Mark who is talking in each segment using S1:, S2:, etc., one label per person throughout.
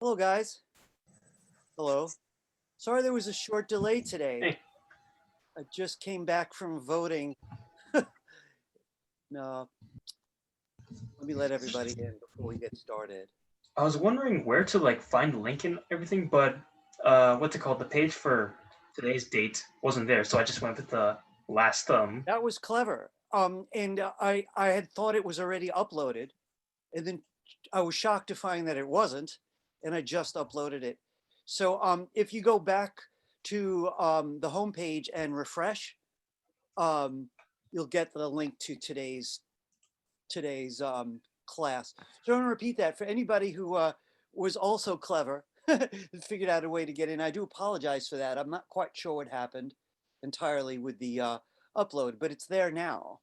S1: Hello, guys. Hello. Sorry there was a short delay today.
S2: Hey,
S1: I just came back from voting. No, let me let everybody in before we get started.
S2: I was wondering where to find the link and everything, but what's it called? The page for today's date wasn't there, so I just went with the last
S1: That was clever. And I had thought it was already uploaded, and then I was shocked to find that it wasn't, and I just uploaded it. So if you go back to the homepage and refresh, you'll get the link to today's class. So I want to repeat that for anybody who was also clever and figured out a way to get in. I do apologize for that. I'm not quite sure what happened entirely with the upload, but it's there now.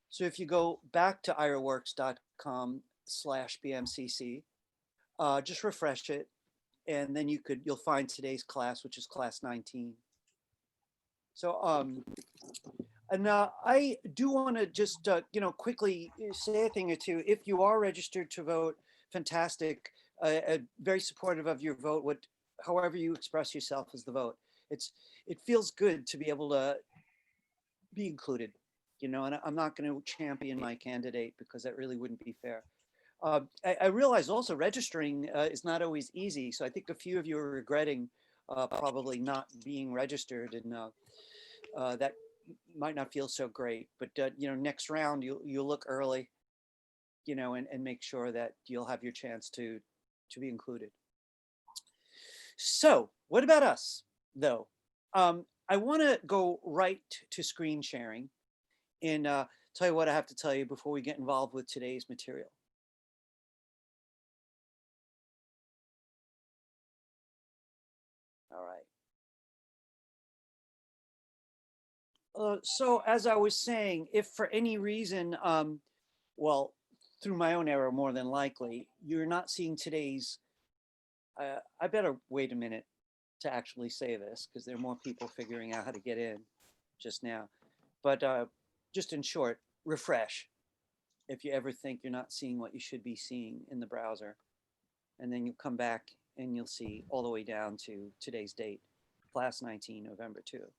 S1: So if you go back to iraworks.com/bmcc, just refresh it, and then you'll find today's class, which is class 19. So and I do want to just, quickly say a thing or two. If you are registered to vote, fantastic. Very supportive of your vote. However you express yourself as the vote. It feels good to be able to be included, and I'm not going to champion my candidate because that really wouldn't be fair. I realize also registering is not always easy. So I think a few of you are regretting probably not being registered, and that might not feel so great, but next round you'll look early, and make sure that you'll have your chance to be included. So what about us though? I want to go right to screen sharing and tell you what I have to tell you before we get involved with today's material. All right. So as I was saying, if for any reason, well, through my own error, more than likely, you're not seeing today's, I better wait a minute to actually say this because there are more people figuring out how to get in just now. But just in short, refresh if you ever think you're not seeing what you should be seeing in the browser. And then you'll come back and you'll see all the way down to today's date, class 19, November 2.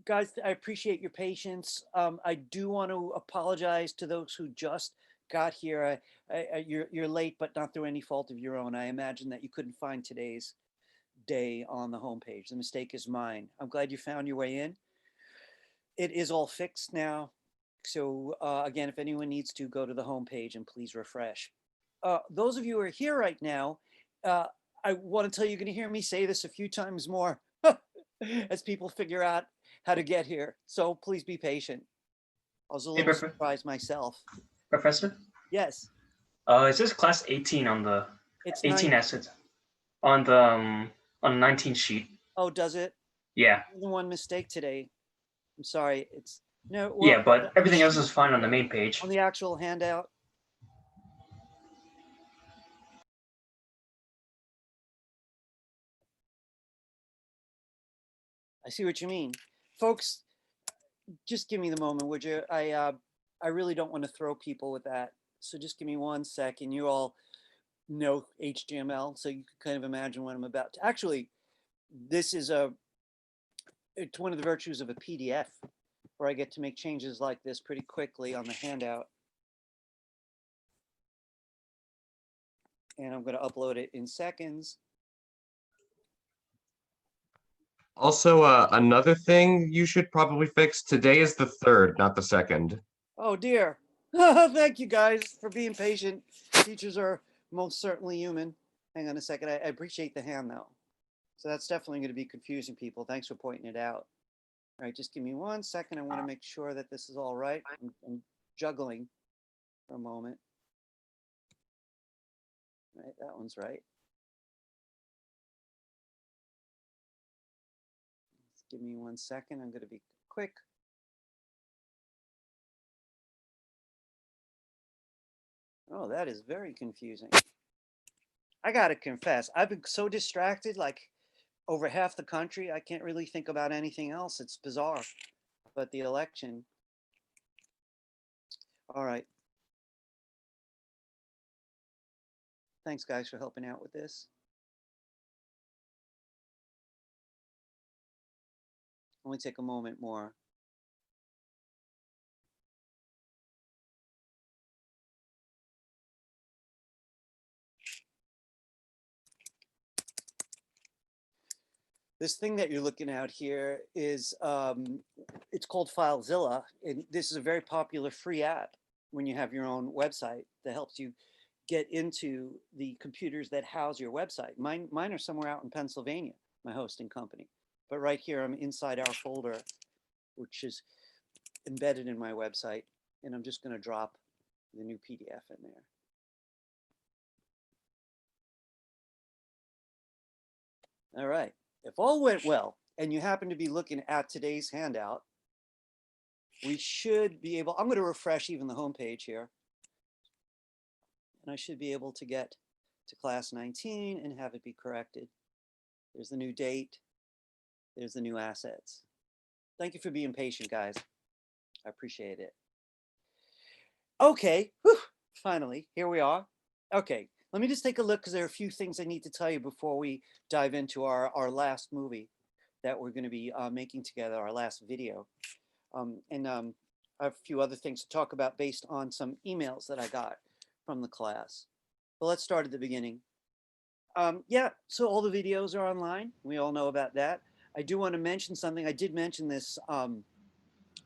S1: Guys, I appreciate your patience. I do want to apologize to those who just got here. You're late, but not through any fault of your own. I imagine that you couldn't find today's day on the homepage. The mistake is mine. I'm glad you found your way in. It is all fixed now. So again, if anyone needs to, go to the homepage and please refresh. Those of you who are here right now, I want to tell you, you're going to hear me say this a few times more as people figure out how to get here. So please be patient. I was a little surprised myself.
S2: Professor?
S1: Yes.
S2: It says class 18 on the
S1: It's
S2: 18 assets on the 19 sheet.
S1: Oh, does it?
S2: Yeah.
S1: The one mistake today. I'm sorry. It's no.
S2: Well, yeah, but everything else is fine on the main page.
S1: On the actual handout. I see what you mean, folks. Just give me the moment, would you? I really don't want to throw people with that. So just give me 1 second. You all know HTML, so you can kind of imagine what I'm about to. Actually, this is it's one of the virtues of a PDF, where I get to make changes like this pretty quickly on the handout. And I'm going to upload it in seconds.
S3: Also, another thing you should probably fix, today is the 3rd, not the 2nd.
S1: Oh dear. Thank you guys for being patient. Teachers are most certainly human. Hang on a second. I appreciate the hand though. So that's definitely going to be confusing people. Thanks for pointing it out. All right, just give me 1 second. I want to make sure that this is all right. I'm juggling for a moment. All right, that one's right. Just give me 1 second. I'm going to be quick. Oh, that is very confusing. I got to confess, I've been so distracted, like over half the country, I can't really think about anything else. It's bizarre. But the election, All right. Thanks, guys, for helping out with this. Only take a moment more. This thing that you're looking at here is, it's called FileZilla, and this is a very popular free app when you have your own website that helps you get into the computers that house your website. Mine are somewhere out in Pennsylvania, my hosting company. But right here, I'm inside our folder, which is embedded in my website, and I'm just going to drop the new PDF in there. All right. If all went well, and you happen to be looking at today's handout, we should be able, I'm going to refresh even the home page here. And I should be able to get to class 19 and have it be corrected. There's the new date. There's the new assets. Thank you for being patient, guys. I appreciate it. Okay, whew, finally, here we are. Okay, let me just take a look because there are a few things I need to tell you before we dive into our last movie that we're going to be making together, our last video. I have a few other things to talk about based on some emails that I got from the class. But let's start at the beginning. Yeah, so all the videos are online. We all know about that. I do want to mention something. I did mention this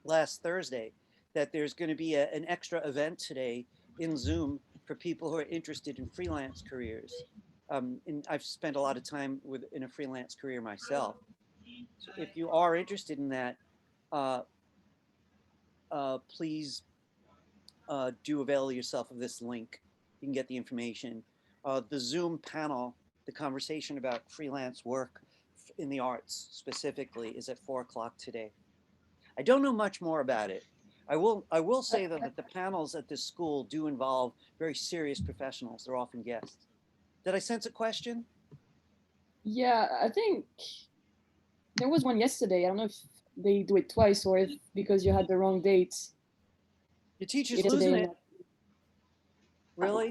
S1: last Thursday, that there's going to be an extra event today in Zoom for people who are interested in freelance careers. And I've spent a lot of time in a freelance career myself. So if you are interested in that, please do avail yourself of this link. You can get the information. The Zoom panel, the conversation about freelance work in the arts specifically, is at 4 o'clock today. I don't know much more about it. I will say though that the panels at this school do involve very serious professionals. They're often guests. Did I sense a question?
S4: Yeah, I think there was one yesterday. I don't know if they do it twice or if because you had the wrong dates.
S1: Your teacher's losing it. Really?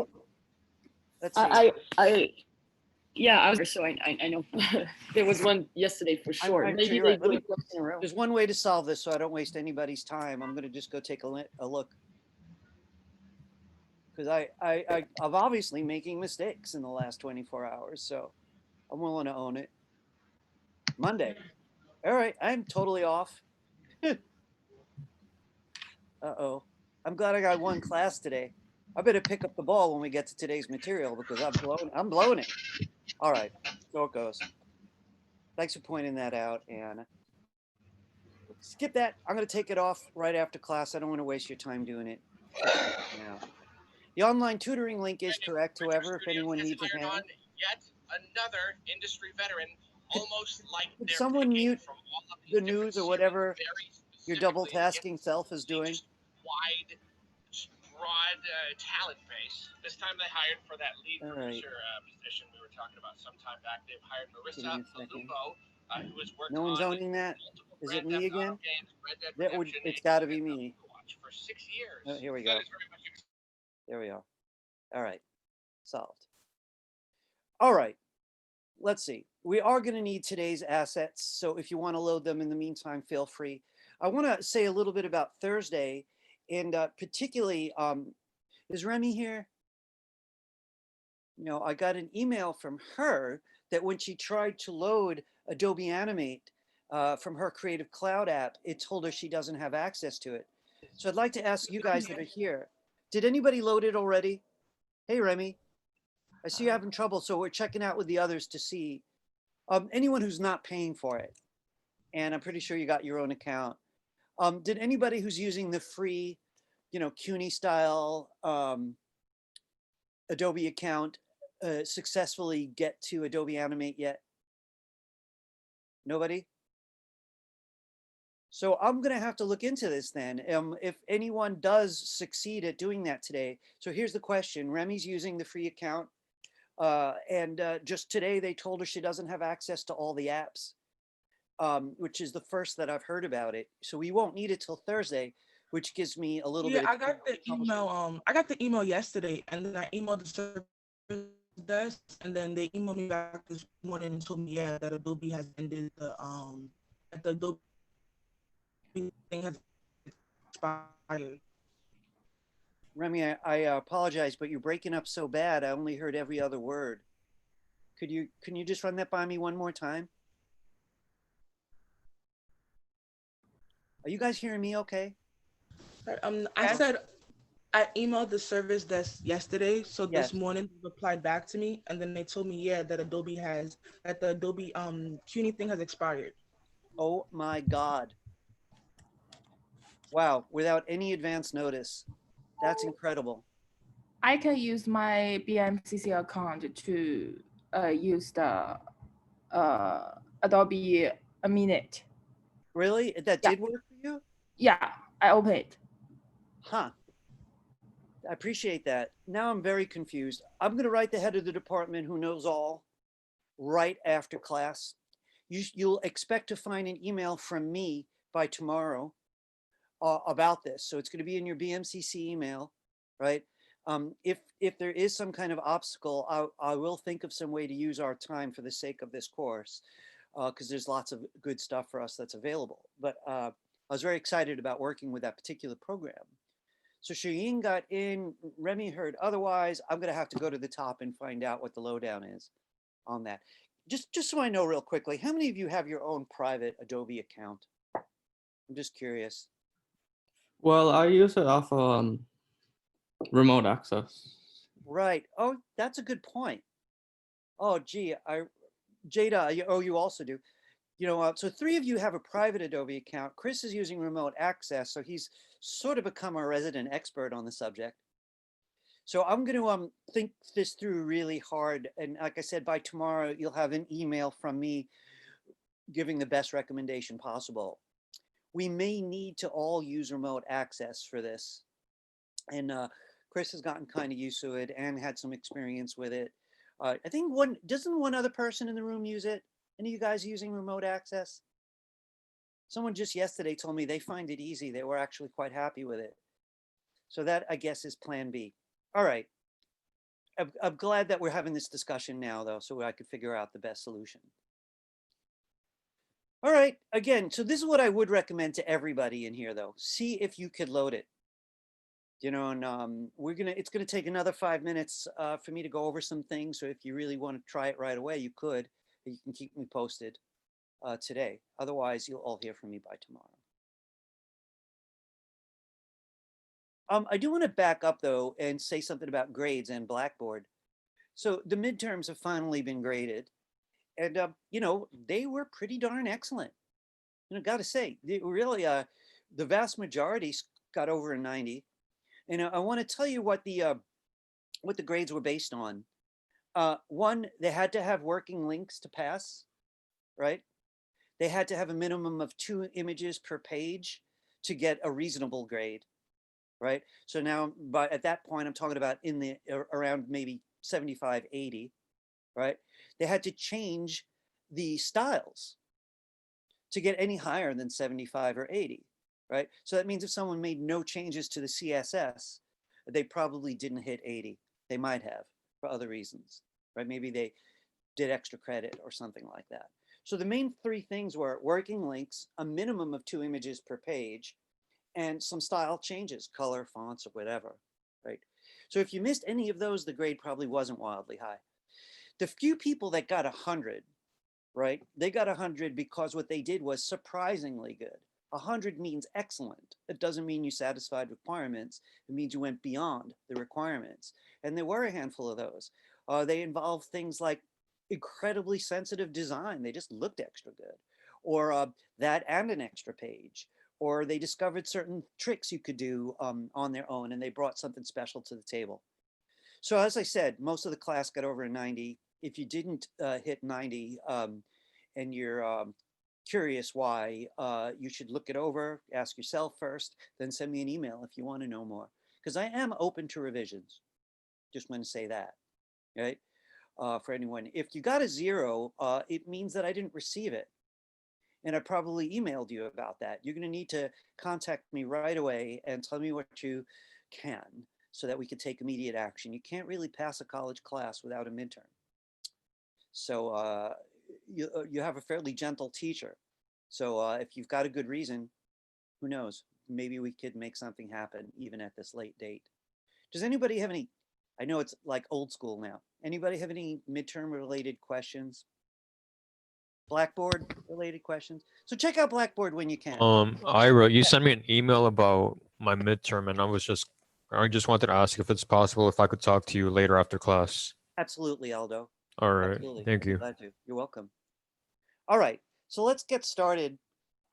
S1: Let's see.
S4: Yeah, I was so I know there was one yesterday for sure.
S1: I'm
S4: Maybe
S1: sure you're
S4: they
S1: right.
S4: do it twice in a row.
S1: There's one way to solve this so I don't waste anybody's time. I'm going to just go take a look. Because I'm obviously making mistakes in the last 24 hours, so I'm willing to own it. Monday. All right, I'm totally off. Uh-oh. I'm glad I got one class today. I better pick up the ball when we get to today's material because I'm blowing it. All right, so it goes. Thanks for pointing that out, Anna. Skip that. I'm going to take it off right after class. I don't want to waste your time doing it now. The online tutoring link is correct, whoever, if anyone needs a hand.
S5: Yet another industry veteran, almost like
S1: Could someone mute the news or whatever your double tasking self is doing?
S5: Wide, broad talent base. This time they hired for that lead producer position we were talking about some time back. They've hired Marissa Palumbo, who has worked
S1: no one's owning that. Is it me again? It's got to be me.
S5: For 6 years.
S1: Oh, here we go. There we are. All right, solved. All right, let's see. We are going to need today's assets, so if you want to load them in the meantime, feel free. I want to say a little bit about Thursday, and particularly, is Remy here? You know, I got an email from her that when she tried to load Adobe Animate from her Creative Cloud app, it told her she doesn't have access to it. So I'd like to ask you guys that are here, did anybody load it already? Hey, Remy, I see you're having trouble, so we're checking out with the others to see anyone who's not paying for it. And I'm pretty sure you got your own account. Did anybody who's using the free, you know, CUNY style Adobe account successfully get to Adobe Animate yet? Nobody? So I'm going to have to look into this then. If anyone does succeed at doing that today. So here's the question. Remy's using the free account. Just today they told her she doesn't have access to all the apps, which is the first that I've heard about it. So we won't need it till Thursday. which gives me a little
S6: Yeah,
S1: bit of
S6: I got the email. I got the email yesterday, and then I emailed the service desk, and then they emailed me back this morning and told me, yeah, that Adobe has ended that the Adobe thing has expired.
S1: Remy, I apologize, but you're breaking up so bad. I only heard every other word. Can you just run that by me one more time? Are you guys hearing me okay?
S6: I said I emailed the service desk yesterday, so
S1: Yes.
S6: this morning they replied back to me, and then they told me, yeah, that the Adobe CUNY thing has expired.
S1: Oh my God. Wow, without any advance notice. That's incredible.
S7: I can use my BMCC account to use the Adobe a minute.
S1: Really? That
S7: Yeah.
S1: did work for you?
S7: Yeah, I open it.
S1: Huh. I appreciate that. Now I'm very confused. I'm going to write the head of the department who knows all right after class. You'll expect to find an email from me by tomorrow about this. So it's going to be in your BMCC email, right? If there is some kind of obstacle, I will think of some way to use our time for the sake of this course, because there's lots of good stuff for us that's available. But I was very excited about working with that particular program. So Shireen got in, Remy heard otherwise. I'm going to have to go to the top and find out what the lowdown is on that. Just so I know real quickly, how many of you have your own private Adobe account? I'm just curious.
S8: Well, I use it off remote access.
S1: Right. Oh, that's a good point. Oh, gee, Jada, oh, you also do. You know, so three of you have a private Adobe account. Chris is using remote access, so he's sort of become a resident expert on the subject. So I'm going to think this through really hard. And like I said, by tomorrow, you'll have an email from me giving the best recommendation possible. We may need to all use remote access for this. And Chris has gotten kind of used to it and had some experience with it. I think doesn't one other person in the room use it? Any of you guys using remote access? Someone just yesterday told me they find it easy. They were actually quite happy with it. So that, I guess, is plan B. All right. I'm glad that we're having this discussion now, though, so I could figure out the best solution. All right. Again, so this is what I would recommend to everybody in here, though. See if you could load it. You know, and it's gonna take another 5 minutes for me to go over some things. So if you really want to try it right away, you could. You can keep me posted today. Otherwise, you'll all hear from me by tomorrow. I do want to back up though and say something about grades and Blackboard. So the midterms have finally been graded, and you know, they were pretty darn excellent. You know, got to say, they really the vast majority got over a 90. And I want to tell you what the grades were based on. One, they had to have working links to pass, right? They had to have a minimum of 2 images per page to get a reasonable grade, right? So now, but at that point, I'm talking about in the around maybe 75, 80, right? They had to change the styles to get any higher than 75 or 80, right? So that means if someone made no changes to the CSS, they probably didn't hit 80. They might have for other reasons, right? Maybe they did extra credit or something like that. So the main 3 things were working links, a minimum of 2 images per page, and some style changes, color, fonts, or whatever, right? So if you missed any of those, the grade probably wasn't wildly high. The few people that got 100, right? They got 100 because what they did was surprisingly good. 100 means excellent. It doesn't mean you satisfied requirements. It means you went beyond the requirements. And there were a handful of those. They involved things like incredibly sensitive design. They just looked extra good. Or that and an extra page. Or they discovered certain tricks you could do on their own, and they brought something special to the table. So as I said, most of the class got over a 90. If you didn't hit 90 and you're curious why, you should look it over, ask yourself first, then send me an email if you want to know more. Because I am open to revisions. Just want to say that, right? For anyone. If you got a 0, it means that I didn't receive it. and I probably emailed you about that. You're going to need to contact me right away and tell me what you can so that we can take immediate action. You can't really pass a college class without a midterm. So you have a fairly gentle teacher. So if you've got a good reason, who knows? Maybe we could make something happen even at this late date. Does anybody have any, I know it's like old school now. Anybody have any midterm related questions? Blackboard related questions? So check out Blackboard when you can.
S9: Ira, you sent me an email about my midterm, and I just wanted to ask if it's possible if I could talk to you later after class.
S1: Absolutely, Aldo.
S9: All right,
S1: Absolutely.
S9: thank you.
S1: Glad to. You're welcome. All right, so let's get started.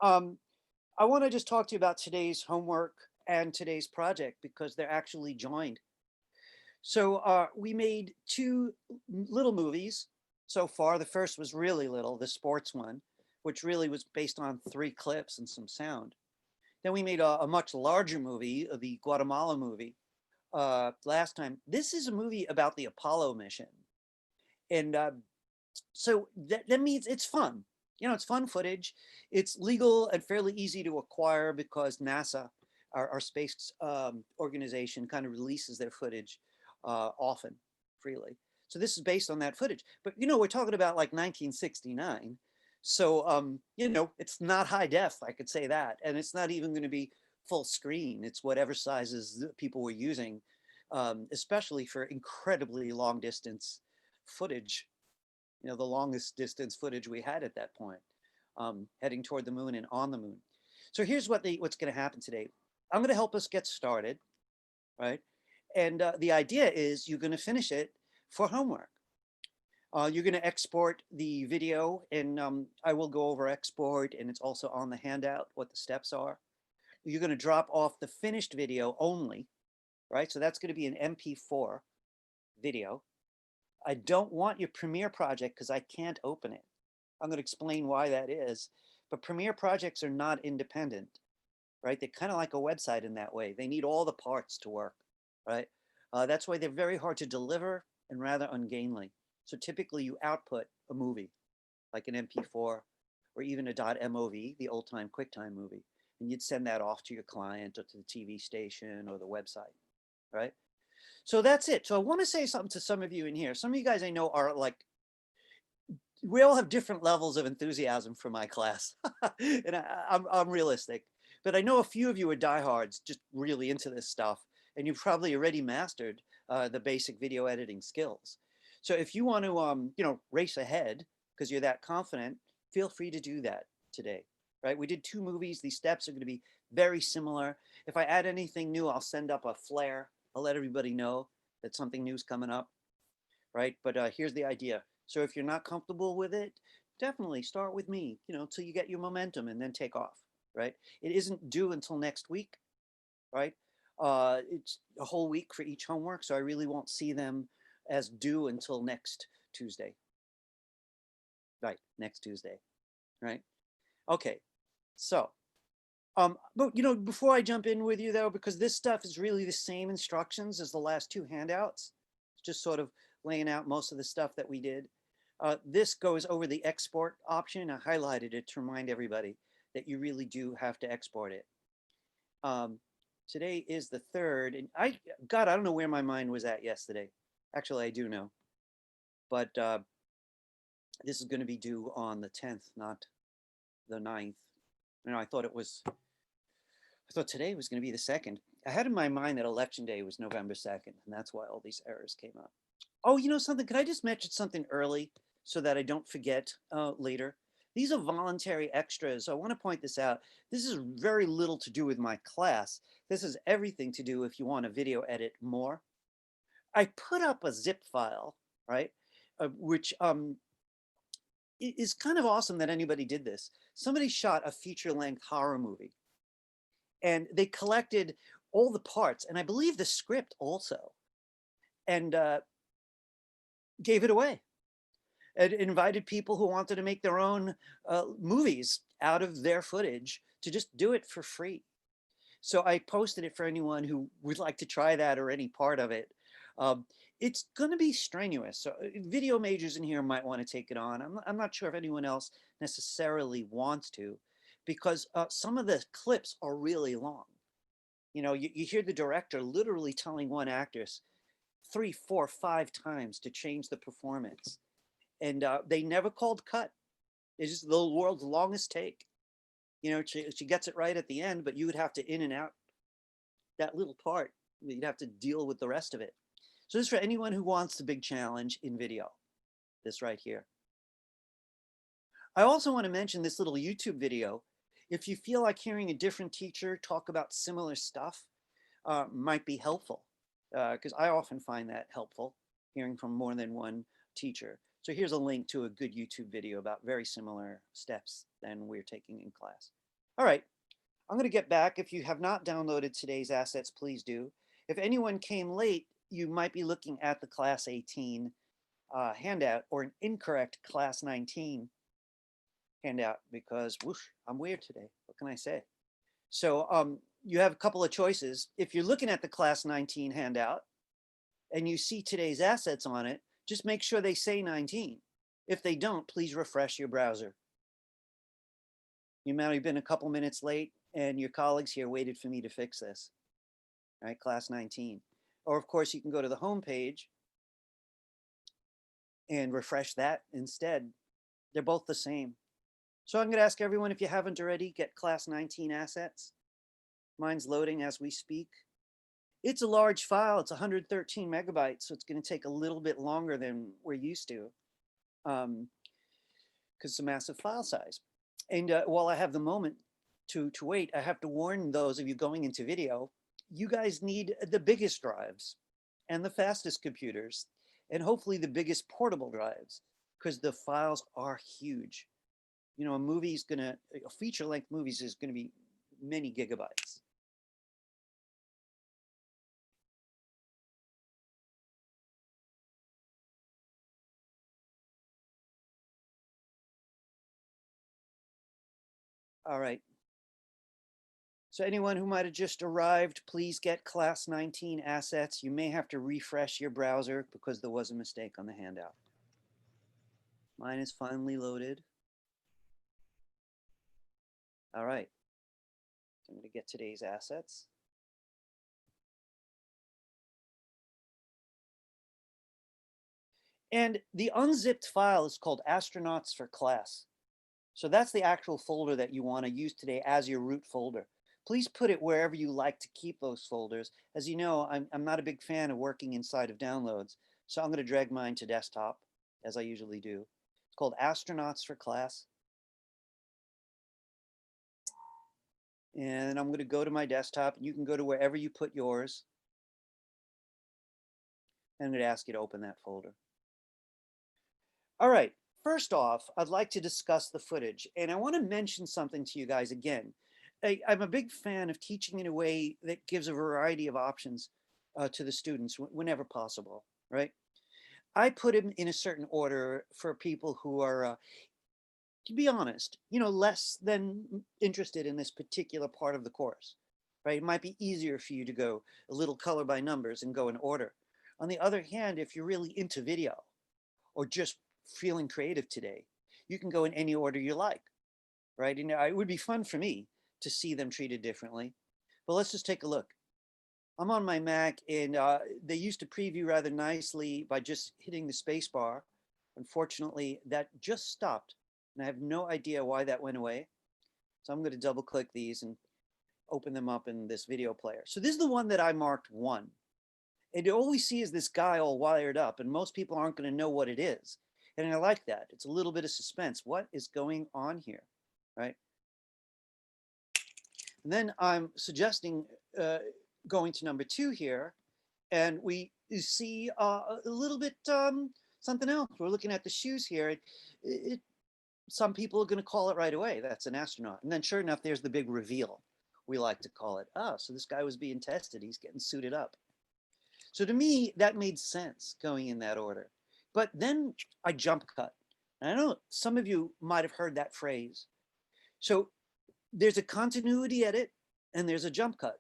S1: I want to just talk to you about today's homework and today's project because they're actually joined. So we made two little movies so far. The first was really little, the sports one, which really was based on 3 clips and some sound. Then we made a much larger movie, the Guatemala movie, last time. This is a movie about the Apollo mission. And so that means it's fun. You know, it's fun footage. It's legal and fairly easy to acquire because NASA, our space organization, kind of releases their footage often, freely. So this is based on that footage. But, you know, we're talking about like 1969. So, you know, it's not high def, I could say that. And it's not even going to be full screen. It's whatever sizes people were using, especially for incredibly long distance footage. You know, the longest distance footage we had at that point, heading toward the moon and on the moon. So here's what's going to happen today. I'm going to help us get started, right? And the idea is you're going to finish it for homework. You're going to export the video, and I will go over export, and it's also on the handout what the steps are. You're going to drop off the finished video only, right? So that's going to be an MP4 video. I don't want your Premiere project because I can't open it. I'm going to explain why that is. But Premiere projects are not independent, right? They're kind of like a website in that way. They need all the parts to work, right? That's why they're very hard to deliver and rather ungainly. So typically you output a movie, like an MP4 or even a .mov, the old-time QuickTime movie, and you'd send that off to your client or to the TV station or the website, right? So that's it. So I want to say something to some of you in here. Some of you guys I know are like, we all have different levels of enthusiasm for my class. And I'm realistic, but I know a few of you are diehards, just really into this stuff. And you've probably already mastered the basic video editing skills. So if you want to, you know, race ahead because you're that confident, feel free to do that today, right? We did 2 movies. These steps are going to be very similar. If I add anything new, I'll send up a flare. I'll let everybody know that something new is coming up, right? But here's the idea. So if you're not comfortable with it, definitely start with me, you know, until you get your momentum and then take off, right? It isn't due until next week, right? It's a whole week for each homework, so I really won't see them as due until next Tuesday. Right, next Tuesday, right? Okay, so but you know, before I jump in with you though, because this stuff is really the same instructions as the last 2 handouts, just sort of laying out most of the stuff that we did. This goes over the export option. I highlighted it to remind everybody that you really do have to export it. Today is the 3rd, and I don't know where my mind was at yesterday. Actually, I do know, but this is going to be due on the 10th, not the 9th. You know, I thought today was going to be the 2nd. I had in my mind that election day was November 2nd, and that's why all these errors came up. Oh, you know something? Could I just mention something early so that I don't forget later? These are voluntary extras. So I want to point this out. This is very little to do with my class. This is everything to do if you want to video edit more. I put up a zip file, right? Which is kind of awesome that anybody did this. Somebody shot a feature-length horror movie, and they collected all the parts, and I believe the script also, and gave it away. It invited people who wanted to make their own movies out of their footage to just do it for free. So I posted it for anyone who would like to try that or any part of it. It's going to be strenuous. So video majors in here might want to take it on. I'm not sure if anyone else necessarily wants to, because some of the clips are really long. You know, you hear the director literally telling one actress 3, 4, 5 times to change the performance. And they never called cut. It's just the world's longest take. You know, she gets it right at the end, but you would have to in and out that little part. You'd have to deal with the rest of it. So this is for anyone who wants the big challenge in video, this right here. I also want to mention this little YouTube video. If you feel like hearing a different teacher talk about similar stuff might be helpful, because I often find that helpful, hearing from more than one teacher. So here's a link to a good YouTube video about very similar steps than we're taking in class. All right, I'm going to get back. If you have not downloaded today's assets, please do. If anyone came late, you might be looking at the Class 18 handout or an incorrect Class 19 handout because whoosh, I'm weird today. What can I say? So you have a couple of choices. If you're looking at the Class 19 handout and you see today's assets on it, just make sure they say 19. If they don't, please refresh your browser. You might have been a couple minutes late and your colleagues here waited for me to fix this. All right, Class 19. Or of course, you can go to the home page and refresh that instead. They're both the same. So I'm going to ask everyone, if you haven't already, get Class 19 assets. Mine's loading as we speak. It's a large file. It's 113 megabytes, so it's going to take a little bit longer than we're used to because it's a massive file size. And while I have the moment to wait, I have to warn those of you going into video, you guys need the biggest drives and the fastest computers and hopefully the biggest portable drives because the files are huge. You know, a feature-length movies is going to be many gigabytes. All right. So anyone who might have just arrived, please get Class 19 assets. You may have to refresh your browser because there was a mistake on the handout. Mine is finally loaded. All right. I'm going to get today's assets. And the unzipped file is called Astronauts for Class. So that's the actual folder that you want to use today as your root folder. Please put it wherever you like to keep those folders. As you know, I'm not a big fan of working inside of downloads. So I'm going to drag mine to desktop, as I usually do. It's called Astronauts for Class. And I'm going to go to my desktop. You can go to wherever you put yours. I'm going to ask you to open that folder. All right. First off, I'd like to discuss the footage. And I want to mention something to you guys again. I'm a big fan of teaching in a way that gives a variety of options to the students whenever possible, right? I put them in a certain order for people who are, to be honest, you know, less than interested in this particular part of the course, right? It might be easier for you to go a little color by numbers and go in order. On the other hand, if you're really into video or just feeling creative today, you can go in any order you like, right? And it would be fun for me to see them treated differently. But let's just take a look. I'm on my Mac and they used to preview rather nicely by just hitting the space bar. Unfortunately, that just stopped and I have no idea why that went away. So I'm going to double click these and open them up in this video player. So this is the one that I marked 1. And you always see is this guy all wired up and most people aren't going to know what it is. And I like that. It's a little bit of suspense. What is going on here, right? And then I'm suggesting going to number 2 here, and we see a little bit something else. We're looking at the shoes here. Some people are going to call it right away. That's an astronaut. And then sure enough, there's the big reveal. We like to call it. Oh, so this guy was being tested. He's getting suited up. So to me, that made sense going in that order. But then I jump cut. And I know some of you might have heard that phrase. So there's a continuity edit and there's a jump cut.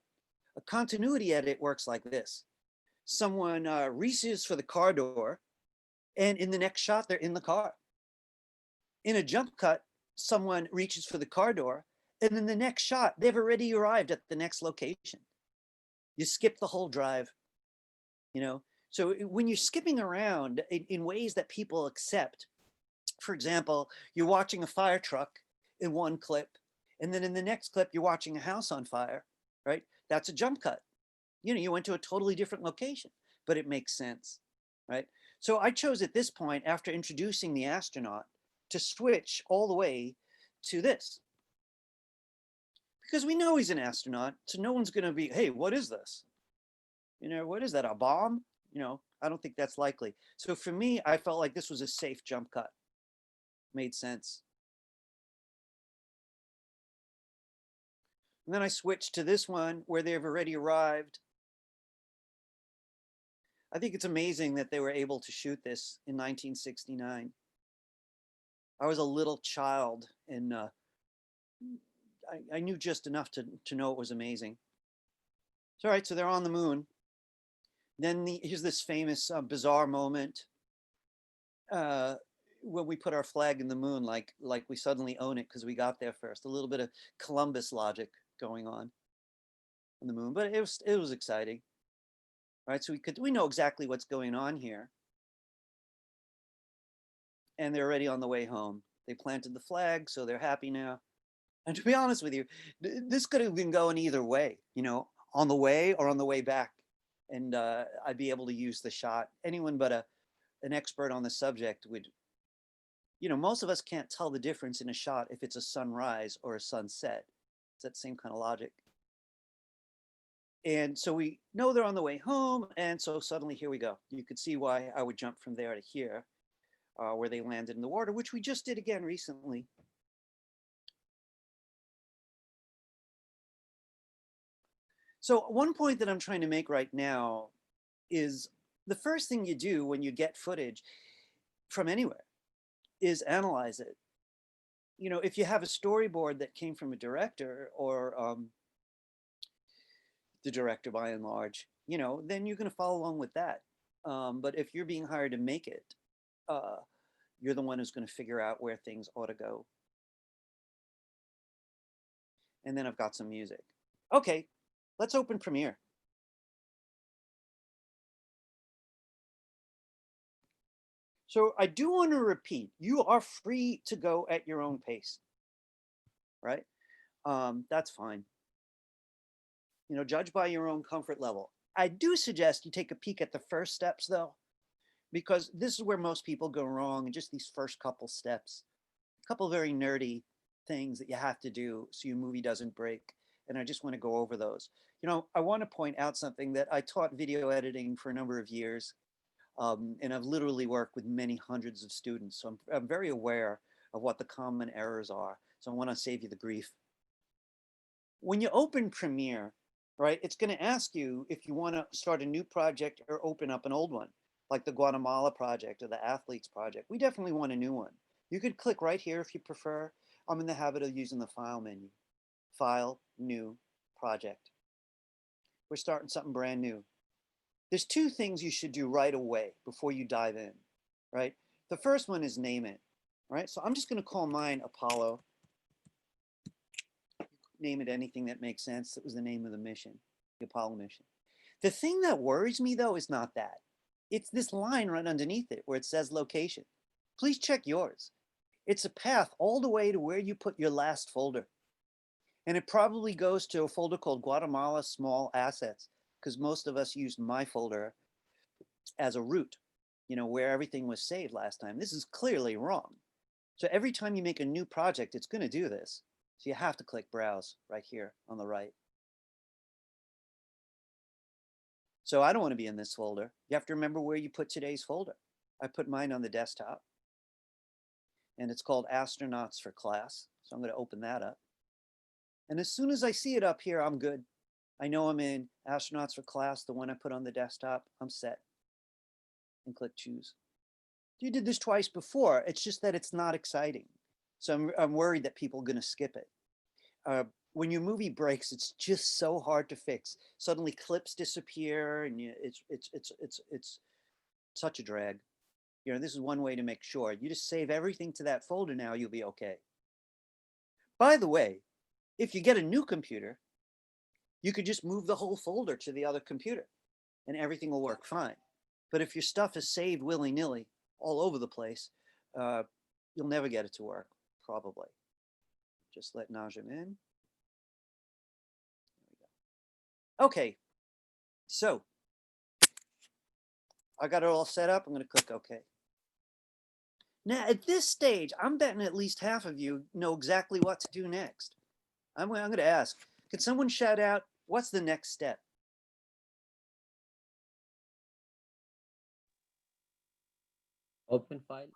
S1: A continuity edit works like this. someone reaches for the car door, and in the next shot, they're in the car. In a jump cut, someone reaches for the car door, and in the next shot, they've already arrived at the next location. You skip the whole drive, you know? So when you're skipping around in ways that people accept, for example, you're watching a fire truck in one clip, and then in the next clip, you're watching a house on fire, right? That's a jump cut. You know, you went to a totally different location, but it makes sense, right? So I chose at this point, after introducing the astronaut, to switch all the way to this. Because we know he's an astronaut, so no one's gonna be, hey, what is this? You know, what is that, a bomb? You know, I don't think that's likely. So for me, I felt like this was a safe jump cut. Made sense. And then I switched to this one where they've already arrived. I think it's amazing that they were able to shoot this in 1969. I was a little child, and I knew just enough to know it was amazing. So, all right, so they're on the moon. Then here's this famous bizarre moment when we put our flag in the moon, like we suddenly own it because we got there first. A little bit of Columbus logic going on the moon, but it was exciting. All right, so we know exactly what's going on here. And they're already on the way home. They planted the flag, so they're happy now. And to be honest with you, this could have been going either way, you know, on the way or on the way back. And I'd be able to use the shot. Anyone but an expert on the subject would, you know, most of us can't tell the difference in a shot if it's a sunrise or a sunset. It's that same kind of logic. And so we know they're on the way home. And so suddenly here we go. You could see why I would jump from there to here, where they landed in the water, which we just did again recently. So one point that I'm trying to make right now is the first thing you do when you get footage from anywhere is analyze it. You know, if you have a storyboard that came from a director or the director by and large, you know, then you're going to follow along with that. But if you're being hired to make it, you're the one who's going to figure out where things ought to go. And then I've got some music. Okay, let's open Premiere. So I do want to repeat, you are free to go at your own pace, right? That's fine. You know, judge by your own comfort level. I do suggest you take a peek at the first steps though, because this is where most people go wrong in just these first couple steps. A couple very nerdy things that you have to do so your movie doesn't break. And I just want to go over those. You know, I want to point out something that I taught video editing for a number of years. And I've literally worked with many hundreds of students. So I'm very aware of what the common errors are. So I want to save you the grief. When you open Premiere, right, it's going to ask you if you want to start a new project or open up an old one, like the Guatemala project or the Athletes project. We definitely want a new one. You could click right here if you prefer. I'm in the habit of using the File menu. File, New, Project. We're starting something brand new. There's two things you should do right away before you dive in, right? The first one is name it, right? So I'm just going to call mine Apollo. Name it anything that makes sense. That was the name of the mission, the Apollo mission. The thing that worries me though is not that. It's this line right underneath it where it says location. Please check yours. It's a path all the way to where you put your last folder. And it probably goes to a folder called Guatemala Small Assets, because most of us used my folder as a root, you know, where everything was saved last time. This is clearly wrong. So every time you make a new project, it's going to do this. So you have to click Browse right here on the right. So I don't want to be in this folder. You have to remember where you put today's folder. I put mine on the desktop. And it's called Astronauts for Class. So I'm going to open that up. And as soon as I see it up here, I'm good. I know I'm in Astronauts for Class, the one I put on the desktop. I'm set. And click Choose. You did this twice before. It's just that it's not exciting. So I'm worried that people are going to skip it. when your movie breaks, it's just so hard to fix. Suddenly clips disappear, and it's such a drag. You know, this is one way to make sure. You just save everything to that folder now, you'll be okay. By the way, if you get a new computer, you could just move the whole folder to the other computer and everything will work fine. But if your stuff is saved willy-nilly all over the place, you'll never get it to work, probably. Just let Najim in. Okay, so I got it all set up. I'm going to click OK. Now, at this stage, I'm betting at least half of you know exactly what to do next. I'm going to ask, could someone shout out, what's the next step?
S10: Open file?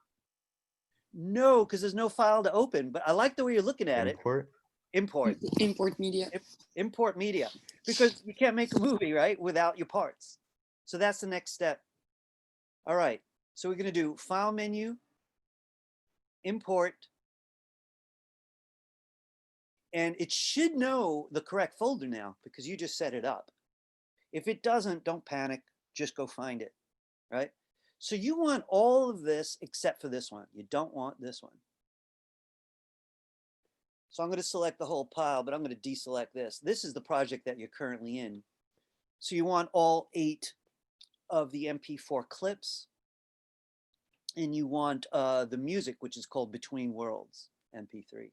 S1: No, because there's no file to open, but I like the way you're looking at
S3: Import?
S1: it. Import.
S4: Import media.
S1: Import media, because you can't make a movie, right, without your parts. So that's the next step. All right, so we're going to do File menu, Import, and it should know the correct folder now because you just set it up. If it doesn't, don't panic, just go find it, right? So you want all of this except for this one. You don't want this one. So I'm going to select the whole pile, but I'm going to deselect this. This is the project that you're currently in. So you want all 8 of the MP4 clips, and you want the music, which is called Between Worlds, MP3.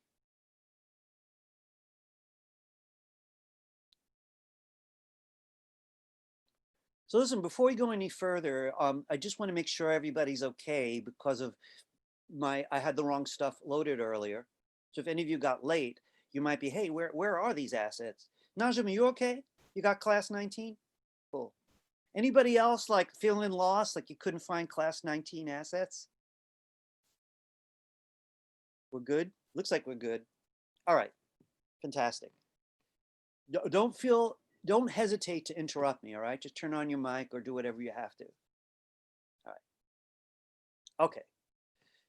S1: So listen, before we go any further, I just want to make sure everybody's okay because of I had the wrong stuff loaded earlier. So if any of you got late, you might be, hey, where are these assets? Najim, are you okay? You got Class19? Cool. Anybody else like feeling lost, like you couldn't find Class19 assets? We're good? Looks like we're good. All right, fantastic. Don't hesitate to interrupt me, all right? Just turn on your mic or do whatever you have to. All right. Okay.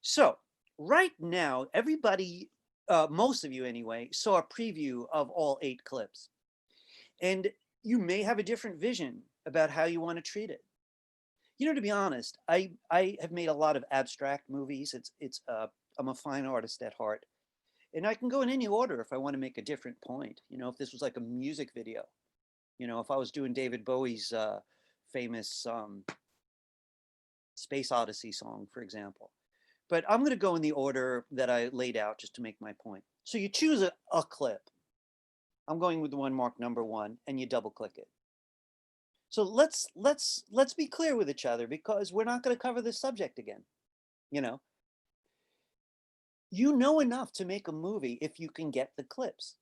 S1: So right now, everybody, most of you anyway, saw a preview of all 8 clips. And you may have a different vision about how you want to treat it. You know, to be honest, I have made a lot of abstract movies. I'm a fine artist at heart. And I can go in any order if I want to make a different point. You know, if this was like a music video, you know, if I was doing David Bowie's famous Space Odyssey song, for example. But I'm going to go in the order that I laid out just to make my point. So you choose a clip. I'm going with the one marked number 1, and you double click it. So let's be clear with each other because we're not going to cover this subject again. You know enough to make a movie if you can get the clips,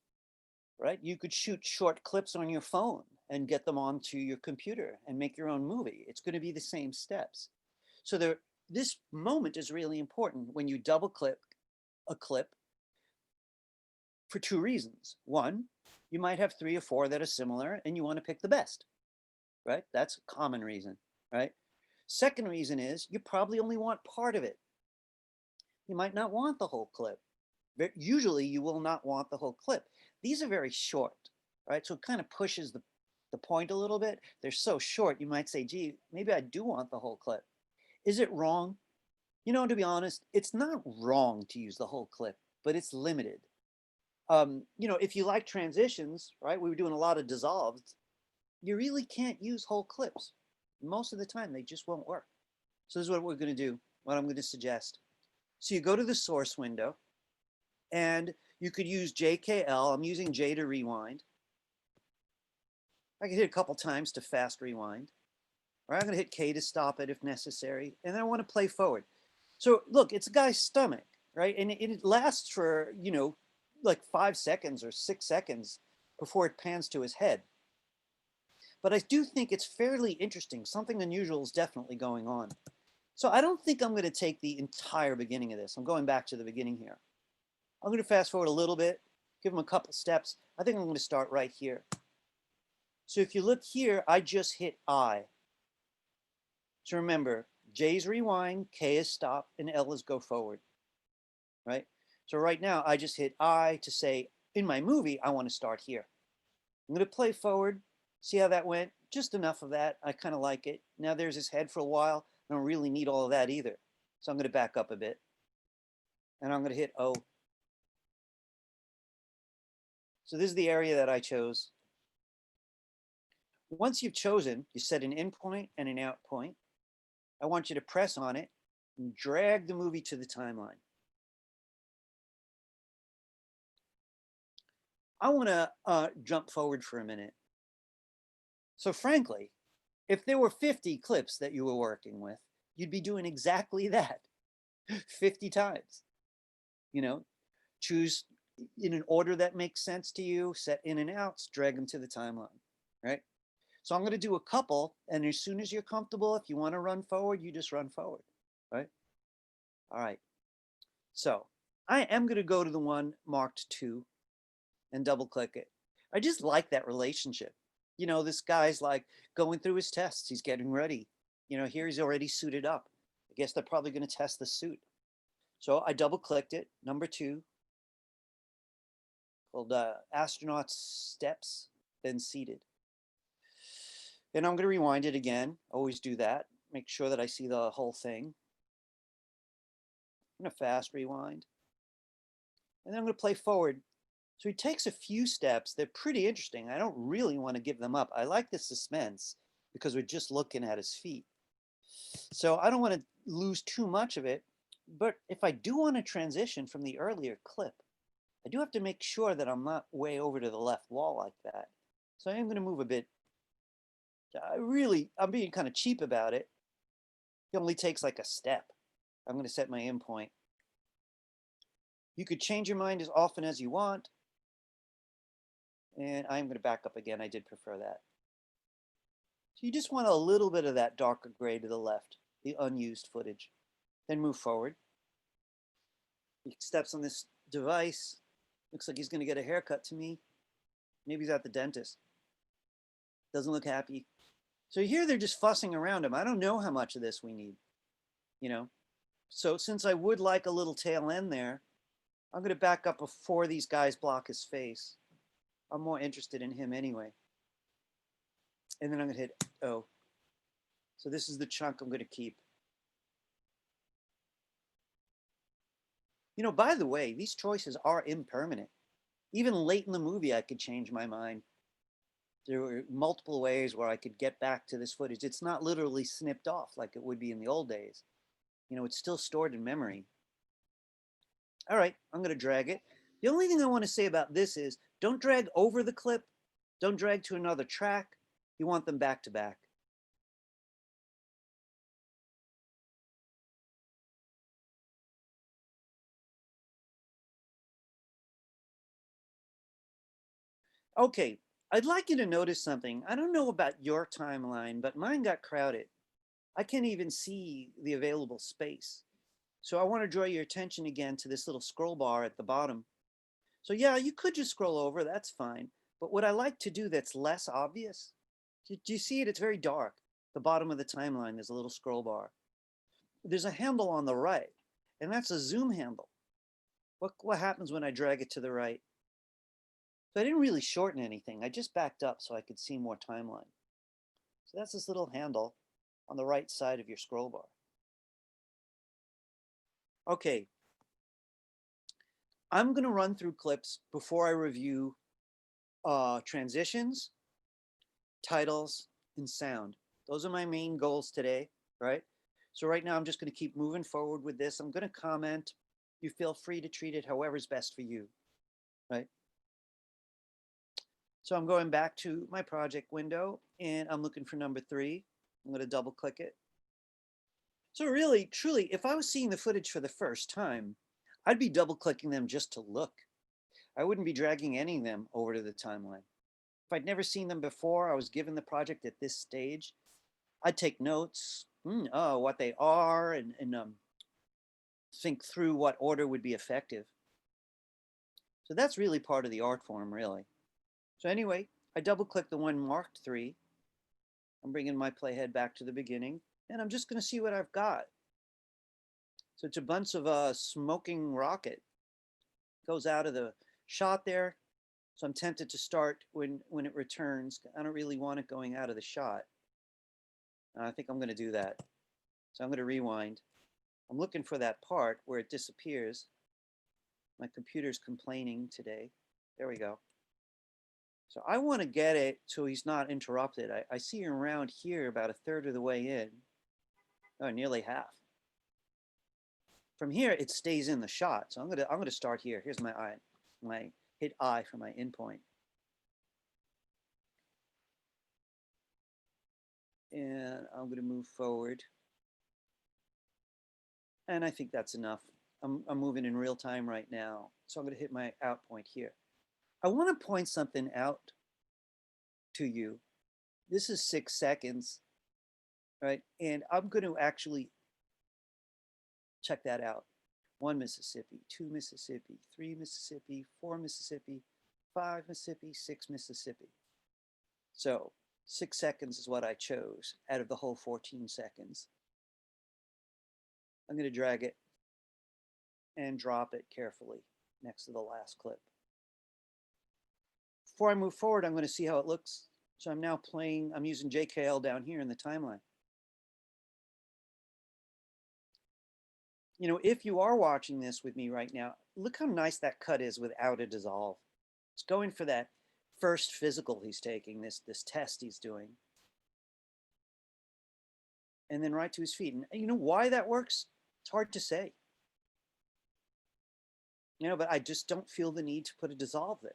S1: right? You could shoot short clips on your phone and get them onto your computer and make your own movie. It's going to be the same steps. So this moment is really important when you double click a clip for 2 reasons. One, you might have 3 or 4 that are similar and you want to pick the best, right? That's a common reason, right? Second reason is you probably only want part of it. You might not want the whole clip. Usually you will not want the whole clip. These are very short, right? So it kind of pushes the point a little bit. They're so short, you might say, gee, maybe I do want the whole clip. Is it wrong? You know, to be honest, it's not wrong to use the whole clip, but it's limited. You know, if you like transitions, right? We were doing a lot of dissolved. You really can't use whole clips. Most of the time, they just won't work. So this is what we're going to do, what I'm going to suggest. So you go to the source window, and you could use JKL. I'm using J to rewind. I can hit a couple times to fast rewind. Or I'm going to hit K to stop it if necessary. And then I want to play forward. So look, it's a guy's stomach, right? And it lasts for, you know, like 5 seconds or 6 seconds before it pans to his head. But I do think it's fairly interesting. Something unusual is definitely going on. So I don't think I'm going to take the entire beginning of this. I'm going back to the beginning here. I'm going to fast forward a little bit, give him a couple steps. I think I'm going to start right here. So if you look here, I just hit I. So remember, J is rewind, K is stop, and L is go forward, right? So right now, I just hit I to say in my movie, I want to start here. I'm going to play forward, see how that went. Just enough of that. I kind of like it. Now there's his head for a while. I don't really need all of that either. So I'm going to back up a bit. And I'm going to hit O. So this is the area that I chose. Once you've chosen, you set an in point and an out point. I want you to press on it and drag the movie to the timeline. I want to jump forward for a minute. So frankly, if there were 50 clips that you were working with, you'd be doing exactly that 50 times. You know, choose in an order that makes sense to you, set in and outs, drag them to the timeline, right? So I'm going to do a couple, and as soon as you're comfortable, if you want to run forward, you just run forward, right? All right. So I am going to go to the one marked 2 and double click it. I just like that relationship. You know, this guy's like going through his tests. He's getting ready. You know, here he's already suited up. I guess they're probably going to test the suit. So I double clicked it, number 2, called Astronaut Steps, then Seated. And I'm going to rewind it again. Always do that. Make sure that I see the whole thing. I'm going to fast rewind. And then I'm going to play forward. So he takes a few steps. They're pretty interesting. I don't really want to give them up. I like the suspense because we're just looking at his feet. So I don't want to lose too much of it. But if I do want to transition from the earlier clip, I do have to make sure that I'm not way over to the left wall like that. So I am going to move a bit. I'm being kind of cheap about it. It only takes like a step. I'm going to set my in point. You could change your mind as often as you want. And I'm going to back up again. I did prefer that. So you just want a little bit of that darker gray to the left, the unused footage. Then move forward. He steps on this device. Looks like he's going to get a haircut to me. Maybe he's at the dentist. Doesn't look happy. So here they're just fussing around him. I don't know how much of this we need, you know. So since I would like a little tail end there, I'm going to back up before these guys block his face. I'm more interested in him anyway. And then I'm going to hit O. So this is the chunk I'm going to keep. You know, by the way, these choices are impermanent. Even late in the movie, I could change my mind. There were multiple ways where I could get back to this footage. It's not literally snipped off like it would be in the old days. You know, it's still stored in memory. All right, I'm going to drag it. The only thing I want to say about this is don't drag over the clip. Don't drag to another track. You want them back to back. Okay, I'd like you to notice something. I don't know about your timeline, but mine got crowded. I can't even see the available space. So I want to draw your attention again to this little scroll bar at the bottom. So yeah, you could just scroll over, that's fine. But what I like to do that's less obvious, do you see it? It's very dark. The bottom of the timeline, there's a little scroll bar. There's a handle on the right, and that's a zoom handle. What happens when I drag it to the right? So I didn't really shorten anything. I just backed up so I could see more timeline. So that's this little handle on the right side of your scroll bar. Okay. I'm going to run through clips before I review transitions, titles, and sound. Those are my main goals today, right? So right now I'm just going to keep moving forward with this. I'm going to comment. You feel free to treat it however is best for you, right? So I'm going back to my project window and I'm looking for number 3. I'm going to double click it. So really, truly, if I was seeing the footage for the first time, I'd be double clicking them just to look. I wouldn't be dragging any of them over to the timeline. If I'd never seen them before, I was given the project at this stage, I'd take notes, what they are, and think through what order would be effective. So that's really part of the art form, really. So anyway, I double click the one marked 3. I'm bringing my playhead back to the beginning, and I'm just going to see what I've got. So it's a bunch of a smoking rocket. Goes out of the shot there. So I'm tempted to start when it returns. I don't really want it going out of the shot. I think I'm going to do that. So I'm going to rewind. I'm looking for that part where it disappears. My computer's complaining today. There we go. So I want to get it so he's not interrupted. I see him around here about a third of the way in. Oh, nearly half. From here, it stays in the shot. So I'm gonna start here. Here's my eye, my hit I for my endpoint. And I'm gonna move forward. And I think that's enough. I'm moving in real time right now. So I'm gonna hit my out point here. I want to point something out to you. This is 6 seconds, right? And I'm going to actually check that out. 1 Mississippi, 2 Mississippi, 3 Mississippi, 4 Mississippi, 5 Mississippi, 6 Mississippi. So 6 seconds is what I chose out of the whole 14 seconds. I'm going to drag it and drop it carefully next to the last clip. Before I move forward, I'm going to see how it looks. So I'm now playing, I'm using JKL down here in the timeline. You know, if you are watching this with me right now, look how nice that cut is without a dissolve. It's going for that first physical he's taking, this test he's doing. And then right to his feet. And you know why that works? It's hard to say. You know, but I just don't feel the need to put a dissolve there.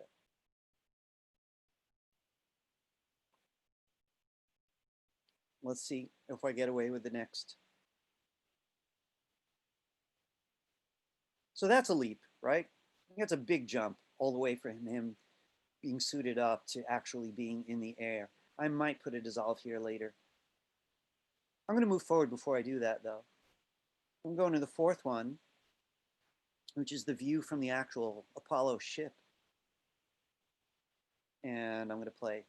S1: Let's see if I get away with the next. So that's a leap, right? I think that's a big jump all the way from him being suited up to actually being in the air. I might put a dissolve here later. I'm going to move forward before I do that, though. I'm going to the fourth one, which is the view from the actual Apollo ship. And I'm going to play.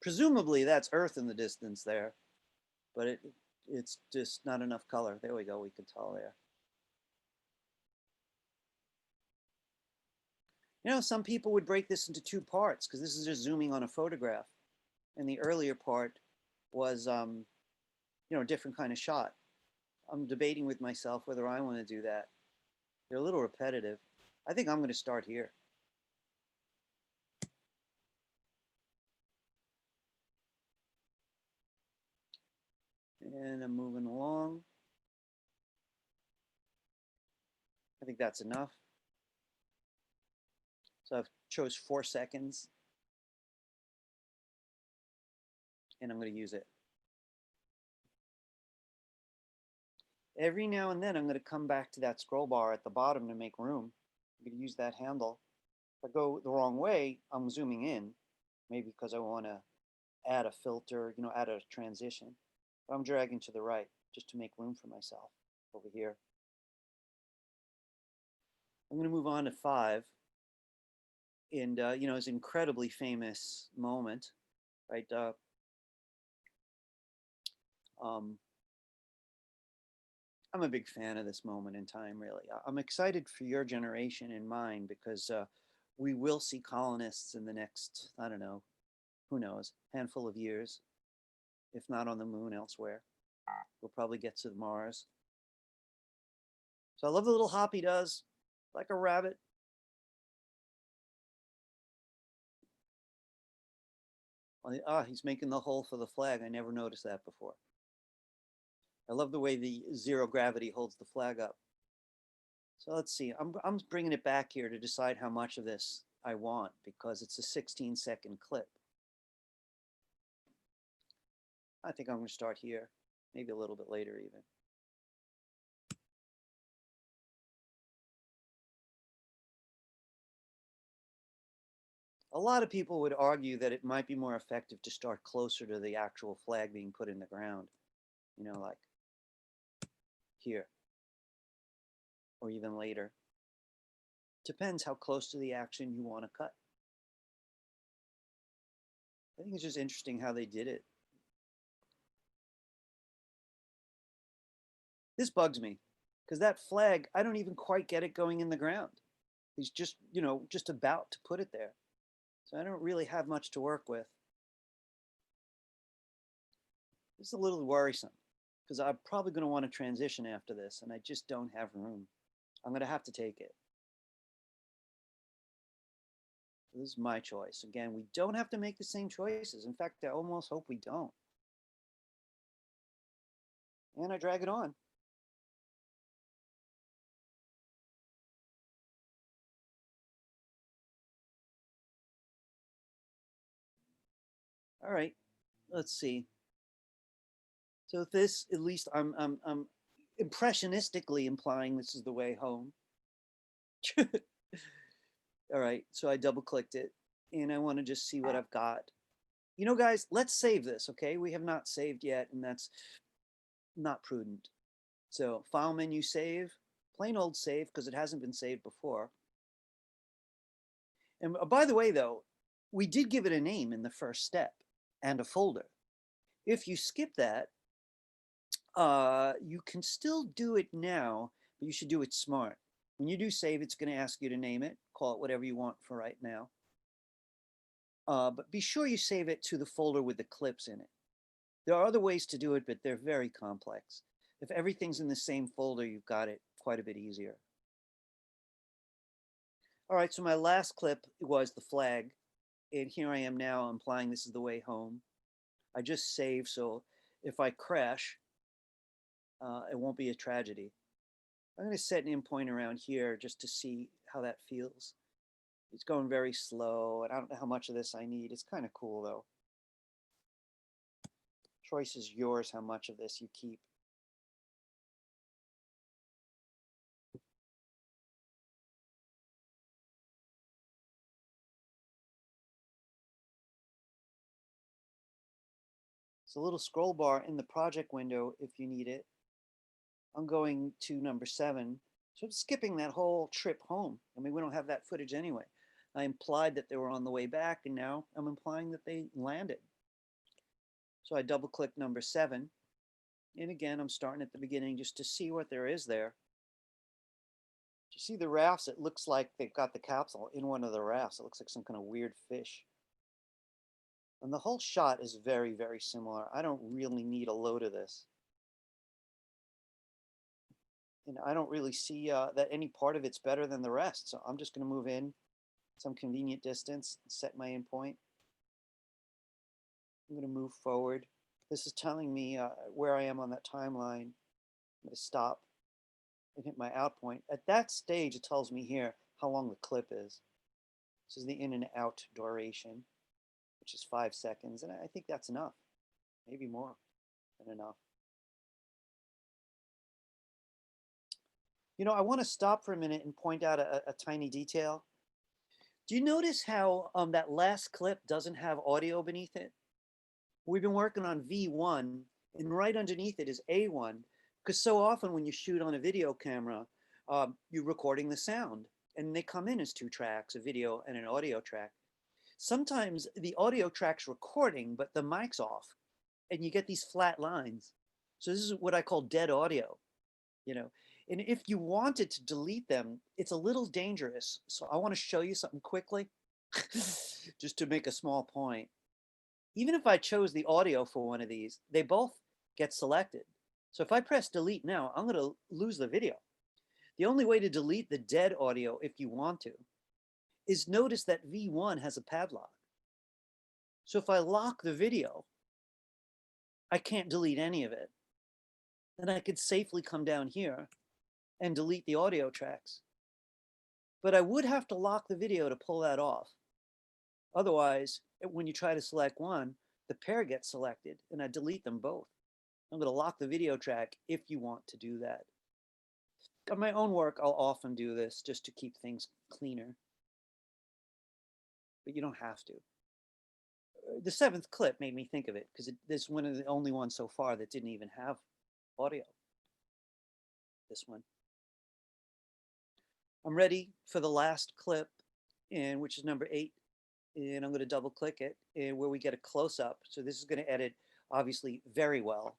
S1: Presumably that's Earth in the distance there, but it's just not enough color. There we go, we can tell there. You know, some people would break this into 2 parts because this is just zooming on a photograph. And the earlier part was, you know, a different kind of shot. I'm debating with myself whether I want to do that. They're a little repetitive. I think I'm going to start here. And I'm moving along. I think that's enough. So I've chose 4 seconds. And I'm going to use it. Every now and then I'm going to come back to that scroll bar at the bottom to make room. I'm going to use that handle. If I go the wrong way, I'm zooming in. Maybe because I want to add a filter, you know, add a transition. But I'm dragging to the right just to make room for myself over here. I'm going to move on to 5. And, you know, it's an incredibly famous moment, right? I'm a big fan of this moment in time, really. I'm excited for your generation and mine because we will see colonists in the next, I don't know, who knows, handful of years, if not on the moon, elsewhere. We'll probably get to Mars. So I love the little hop he does, like a rabbit. He's making the hole for the flag. I never noticed that before. I love the way the zero gravity holds the flag up. So let's see, I'm bringing it back here to decide how much of this I want because it's a 16-second clip. I think I'm going to start here, maybe a little bit later even. A lot of people would argue that it might be more effective to start closer to the actual flag being put in the ground, you know, like here, or even later. Depends how close to the action you want to cut. I think it's just interesting how they did it. This bugs me, because that flag, I don't even quite get it going in the ground. He's just, you know, just about to put it there. So I don't really have much to work with. It's a little worrisome because I'm probably going to want to transition after this and I just don't have room. I'm going to have to take it. This is my choice. Again, we don't have to make the same choices. In fact, I almost hope we don't. And I drag it on. All right, let's see. So this, at least I'm impressionistically implying this is the way home. All right, so I double clicked it and I want to just see what I've got. You know, guys, let's save this, okay? We have not saved yet and that's not prudent. So file menu, save, plain old save because it hasn't been saved before. And by the way, though, we did give it a name in the first step and a folder. If you skip that, you can still do it now, but you should do it smart. When you do save, it's going to ask you to name it, call it whatever you want for right now. But be sure you save it to the folder with the clips in it. There are other ways to do it, but they're very complex. If everything's in the same folder, you've got it quite a bit easier. All right, so my last clip was the flag. And here I am now implying this is the way home. I just saved, so if I crash, it won't be a tragedy. I'm going to set an endpoint around here just to see how that feels. It's going very slow, and I don't know how much of this I need. It's kind of cool, though. Choice is yours how much of this you keep. It's a little scroll bar in the project window if you need it. I'm going to number 7. So I'm skipping that whole trip home. I mean, we don't have that footage anyway. I implied that they were on the way back, and now I'm implying that they landed. So I double click number 7. And again, I'm starting at the beginning just to see what there is there. You see the rafts? It looks like they've got the capsule in one of the rafts. It looks like some kind of weird fish. And the whole shot is very, very similar. I don't really need a load of this. And I don't really see that any part of it's better than the rest. So I'm just going to move in some convenient distance, set my endpoint. I'm going to move forward. This is telling me where I am on that timeline. I'm going to stop and hit my out point. At that stage, it tells me here how long the clip is. This is the in and out duration, which is 5 seconds. And I think that's enough, maybe more than enough. You know, I want to stop for a minute and point out a tiny detail. Do you notice how that last clip doesn't have audio beneath it? We've been working on V1, and right underneath it is A1, because so often when you shoot on a video camera, you're recording the sound, and they come in as 2 tracks, a video and an audio track. Sometimes the audio track's recording, but the mic's off, and you get these flat lines. So this is what I call dead audio, you know. And if you wanted to delete them, it's a little dangerous. So I want to show you something quickly, just to make a small point. Even if I chose the audio for one of these, they both get selected. So if I press delete now, I'm going to lose the video. The only way to delete the dead audio, if you want to, is notice that V1 has a padlock. So if I lock the video, I can't delete any of it. Then I could safely come down here and delete the audio tracks. But I would have to lock the video to pull that off. Otherwise, when you try to select one, the pair gets selected and I delete them both. I'm going to lock the video track if you want to do that. On my own work, I'll often do this just to keep things cleaner. But you don't have to. The 7th clip made me think of it because it's one of the only ones so far that didn't even have audio. This one. I'm ready for the last clip, and which is number 8. And I'm going to double click it, and where we get a close-up. So this is going to edit, obviously, very well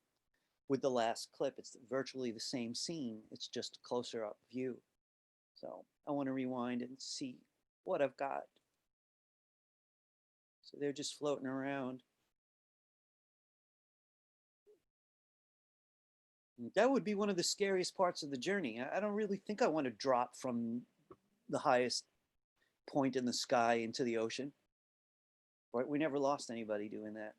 S1: with the last clip. It's virtually the same scene. It's just a closer up view. So I want to rewind and see what I've got. So they're just floating around. That would be one of the scariest parts of the journey. I don't really think I want to drop from the highest point in the sky into the ocean. Right? We never lost anybody doing that.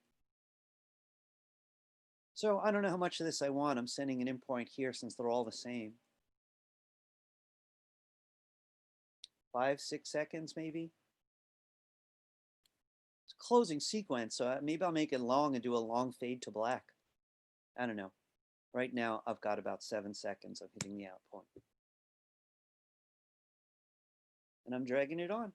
S1: So I don't know how much of this I want. I'm sending an endpoint here since they're all the same. 5, 6 seconds maybe. It's a closing sequence, so maybe I'll make it long and do a long fade to black. I don't know. Right now, I've got about 7 seconds of hitting the out point. And I'm dragging it on.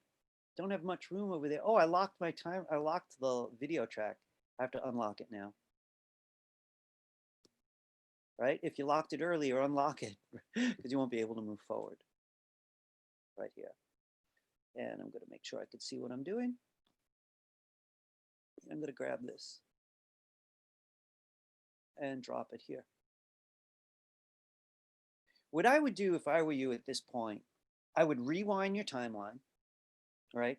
S1: Don't have much room over there. Oh, I locked my time. I locked the video track. I have to unlock it now. Right? If you locked it earlier, unlock it because you won't be able to move forward. Right here. And I'm going to make sure I can see what I'm doing. I'm going to grab this and drop it here. What I would do if I were you at this point, I would rewind your timeline, right?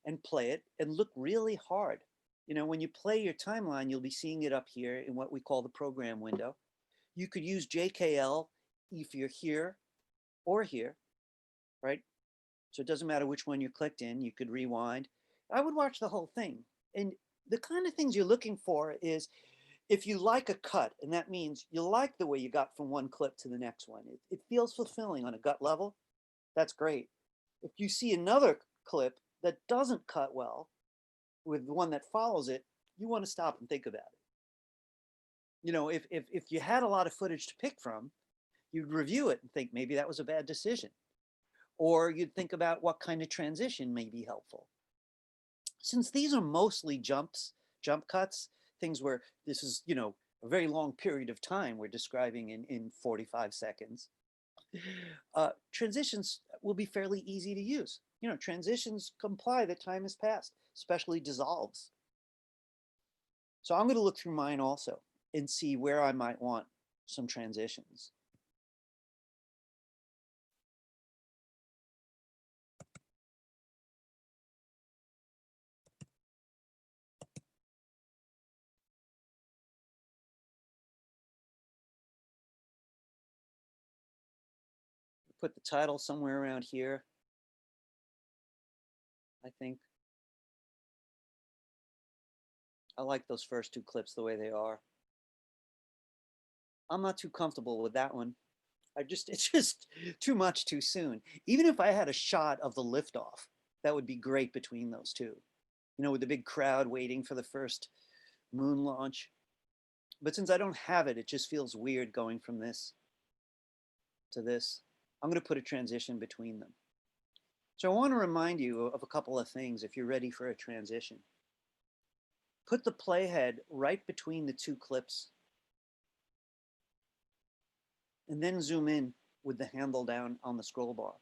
S1: And play it and look really hard. You know, when you play your timeline, you'll be seeing it up here in what we call the program window. You could use JKL if you're here or here, right? So it doesn't matter which one you clicked in, you could rewind. I would watch the whole thing. And the kind of things you're looking for is if you like a cut, and that means you like the way you got from one clip to the next one, it feels fulfilling on a gut level, that's great. If you see another clip that doesn't cut well with the one that follows it, you want to stop and think about it. You know, if you had a lot of footage to pick from, you'd review it and think maybe that was a bad decision. Or you'd think about what kind of transition may be helpful. Since these are mostly jump cuts, things where this is, you know, a very long period of time we're describing in 45 seconds, transitions will be fairly easy to use. You know, transitions imply that time has passed, especially dissolves. So I'm going to look through mine also and see where I might want some transitions. Put the title somewhere around here, I think. I like those first two clips the way they are. I'm not too comfortable with that one. It's just too much too soon. Even if I had a shot of the liftoff, that would be great between those two. You know, with the big crowd waiting for the first moon launch. But since I don't have it, it just feels weird going from this to this. I'm going to put a transition between them. So I want to remind you of a couple of things if you're ready for a transition. Put the playhead right between the two clips and then zoom in with the handle down on the scroll bar.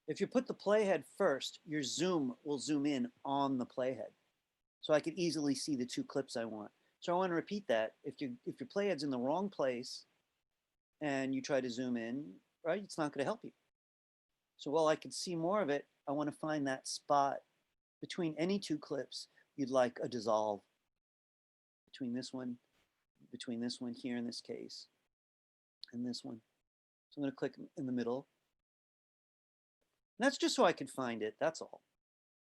S1: If you put the playhead first, your zoom will zoom in on the playhead. So I could easily see the two clips I want. So I want to repeat that. If your playhead's in the wrong place and you try to zoom in, right, it's not going to help you. So while I could see more of it, I want to find that spot between any two clips you'd like a dissolve. Between this one here in this case, and this one. So I'm going to click in the middle. And that's just so I can find it, that's all.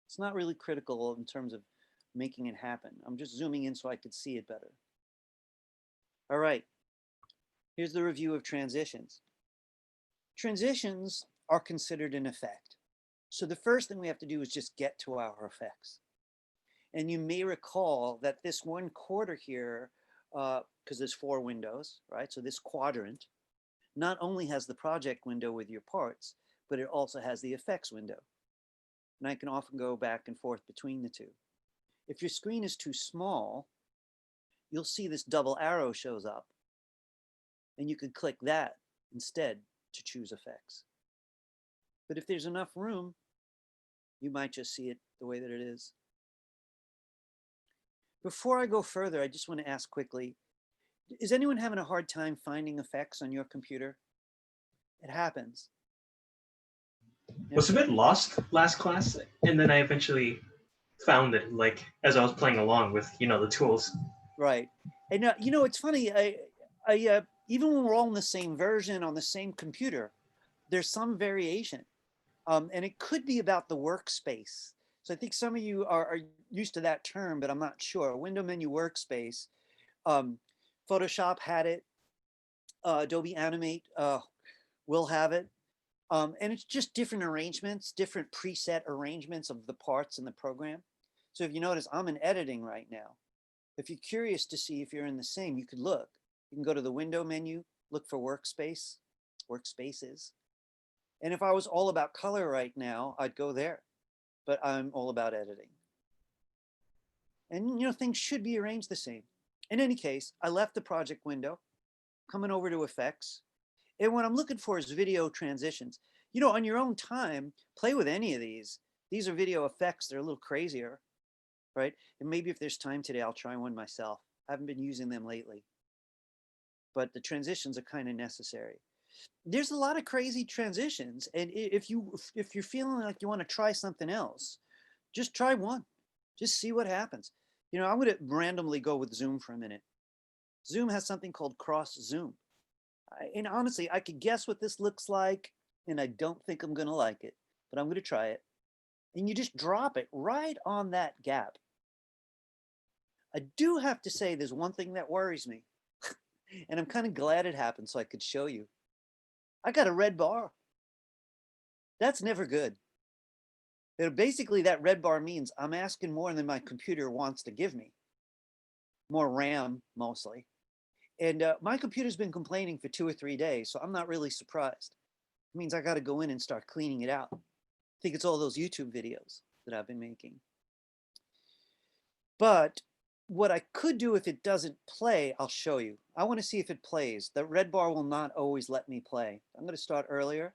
S1: It's not really critical in terms of making it happen. I'm just zooming in so I could see it better. All right, here's the review of transitions. Transitions are considered an effect. So the first thing we have to do is just get to our effects. And you may recall that this one quarter here, because there's 4 windows, right? So this quadrant not only has the project window with your parts, but it also has the effects window. And I can often go back and forth between the two. If your screen is too small, you'll see this double arrow shows up. And you could click that instead to choose effects. But if there's enough room, you might just see it the way that it is. Before I go further, I just want to ask quickly, is anyone having a hard time finding effects on your computer? It happens.
S2: Was a bit lost last class, and then I eventually found it, like as I was playing along with, you know, the tools.
S1: Right. And you know, it's funny. I even when we're all in the same version on the same computer, there's some variation, and it could be about the workspace. So I think some of you are used to that term, but I'm not sure. Window menu workspace. Photoshop had it. Adobe Animate will have it. And it's just different arrangements, different preset arrangements of the parts in the program. So if you notice, I'm in editing right now. If you're curious to see if you're in the same, you could look. You can go to the window menu, look for workspace, workspaces. And if I was all about color right now, I'd go there, but I'm all about editing. And you know, things should be arranged the same. In any case, I left the project window, coming over to effects. And what I'm looking for is video transitions. You know, on your own time, play with any of these. These are video effects. They're a little crazier, right? And maybe if there's time today, I'll try one myself. I haven't been using them lately, but the transitions are kind of necessary. There's a lot of crazy transitions. And if you're feeling like you want to try something else, just try one. Just see what happens. You know, I'm going to randomly go with Zoom for a minute. Zoom has something called cross Zoom. And honestly, I could guess what this looks like, and I don't think I'm going to like it, but I'm going to try it. And you just drop it right on that gap. I do have to say there's one thing that worries me, and I'm kind of glad it happened so I could show you. I got a red bar. That's never good. Basically, that red bar means I'm asking more than my computer wants to give me. More RAM, mostly. And my computer's been complaining for 2 or 3 days, so I'm not really surprised. It means I got to go in and start cleaning it out. I think it's all those YouTube videos that I've been making. But what I could do if it doesn't play, I'll show you. I want to see if it plays. The red bar will not always let me play. I'm going to start earlier,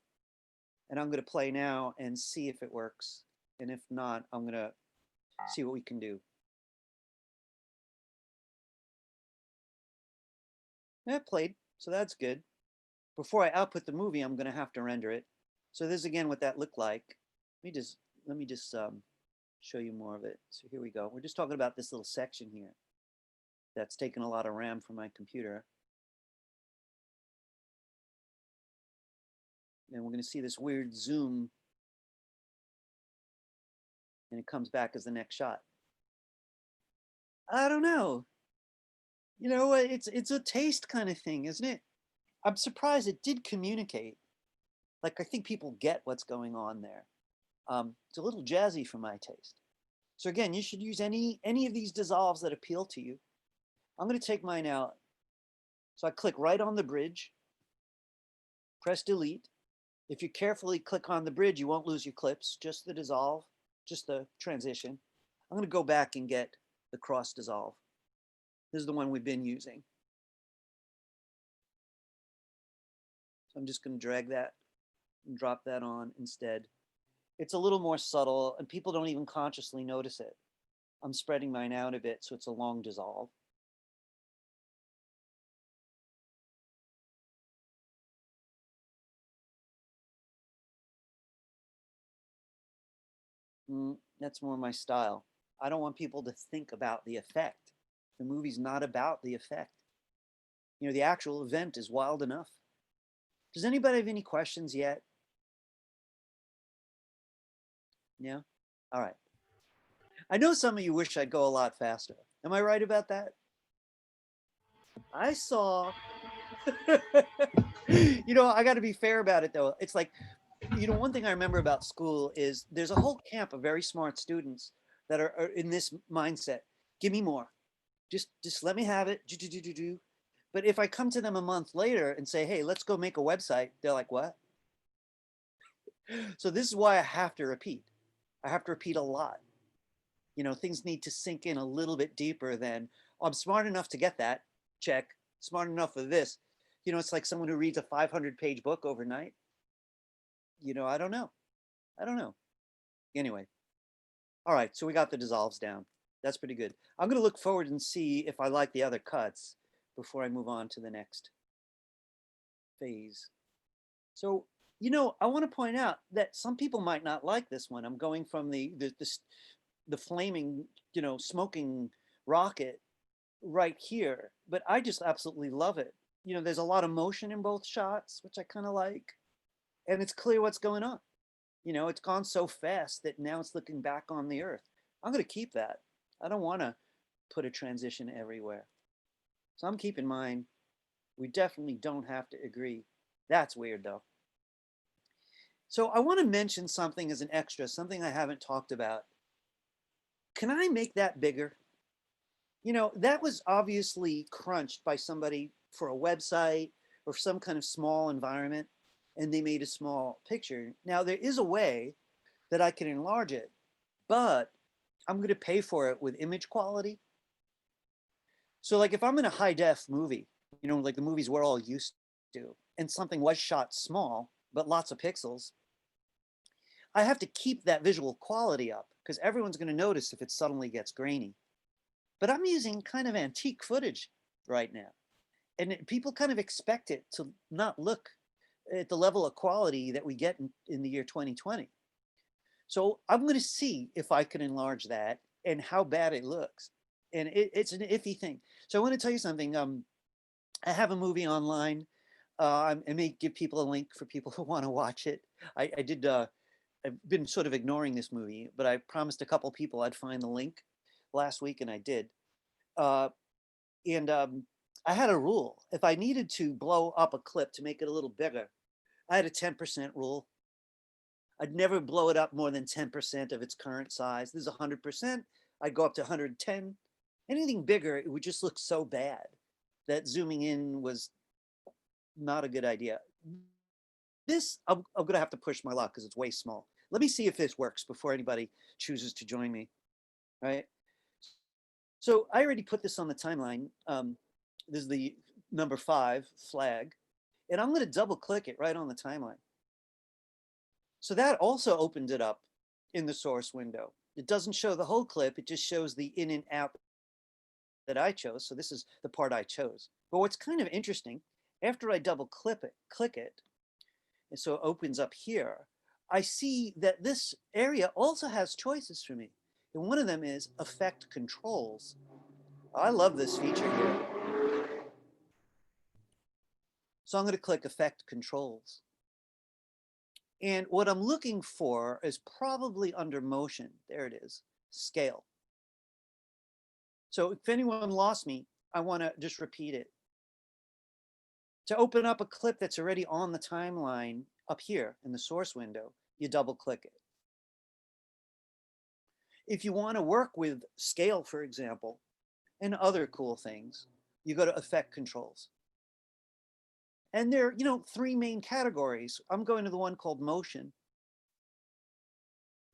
S1: and I'm going to play now and see if it works. And if not, I'm going to see what we can do. It played, so that's good. Before I output the movie, I'm going to have to render it. So this is again what that looked like. Let me just show you more of it. So here we go. We're just talking about this little section here that's taken a lot of RAM from my computer. And we're going to see this weird zoom, and it comes back as the next shot. I don't know. You know, it's a taste kind of thing, isn't it? I'm surprised it did communicate. Like, I think people get what's going on there. It's a little jazzy for my taste. So again, you should use any of these dissolves that appeal to you. I'm going to take mine out. So I click right on the bridge, press delete. If you carefully click on the bridge, you won't lose your clips, just the dissolve, just the transition. I'm going to go back and get the cross dissolve. This is the one we've been using. So I'm just going to drag that and drop that on instead. It's a little more subtle, and people don't even consciously notice it. I'm spreading mine out a bit, so it's a long dissolve. That's more my style. I don't want people to think about the effect. The movie's not about the effect. You know, the actual event is wild enough. Does anybody have any questions yet? Yeah? All right. I know some of you wish I'd go a lot faster. Am I right about that? I saw, you know, I got to be fair about it though. It's like, you know, one thing I remember about school is there's a whole camp of very smart students that are in this mindset. Give me more. Just let me have it. But if I come to them a month later and say, hey, let's go make a website, they're like, what? So this is why I have to repeat. I have to repeat a lot. You know, things need to sink in a little bit deeper than, oh, I'm smart enough to get that, check. Smart enough for this. You know, it's like someone who reads a 500-page book overnight. You know, I don't know. Anyway. All right, so we got the dissolves down. That's pretty good. I'm going to look forward and see if I like the other cuts before I move on to the next phase. So, I want to point out that some people might not like this one. I'm going from the flaming, smoking rocket right here, but I just absolutely love it. There's a lot of motion in both shots, which I kind of like, and it's clear what's going on. It's gone so fast that now it's looking back on the earth. I'm going to keep that. I don't want to put a transition everywhere. So I'm keeping mine. We definitely don't have to agree. That's weird though. So I want to mention something as an extra, something I haven't talked about. Can I make that bigger? That was obviously crunched by somebody for a website or some kind of small environment, and they made a small picture. Now there is a way that I can enlarge it, but I'm going to pay for it with image quality. So like if I'm in a high def movie, like the movies we're all used to, and something was shot small, but lots of pixels, I have to keep that visual quality up because everyone's going to notice if it suddenly gets grainy. But I'm using kind of antique footage right now. And people kind of expect it to not look at the level of quality that we get in the year 2020. So I'm going to see if I can enlarge that and how bad it looks. And it's an iffy thing. So I want to tell you something. I have a movie online. I may give people a link for people who want to watch it. I've been sort of ignoring this movie, but I promised a couple people I'd find the link last week, and I did. I had a rule. If I needed to blow up a clip to make it a little bigger, I had a 10% rule. I'd never blow it up more than 10% of its current size. This is 100%. I'd go up to 110. Anything bigger, it would just look so bad that zooming in was not a good idea. This, I'm going to have to push my luck because it's way small. Let me see if this works before anybody chooses to join me, right? So I already put this on the timeline. This is the number 5 flag, and I'm going to double click it right on the timeline. So that also opened it up in the source window. It doesn't show the whole clip. It just shows the in and out that I chose. So this is the part I chose. But what's kind of interesting, after I double click it, and so it opens up here, I see that this area also has choices for me. And one of them is effect controls. I love this feature here. So I'm going to click effect controls. And what I'm looking for is probably under motion. There it is, scale. So if anyone lost me, I want to just repeat it. To open up a clip that's already on the timeline up here in the source window, you double click it. If you want to work with scale, for example, and other cool things, you go to effect controls. And there are, 3 main categories. I'm going to the one called motion.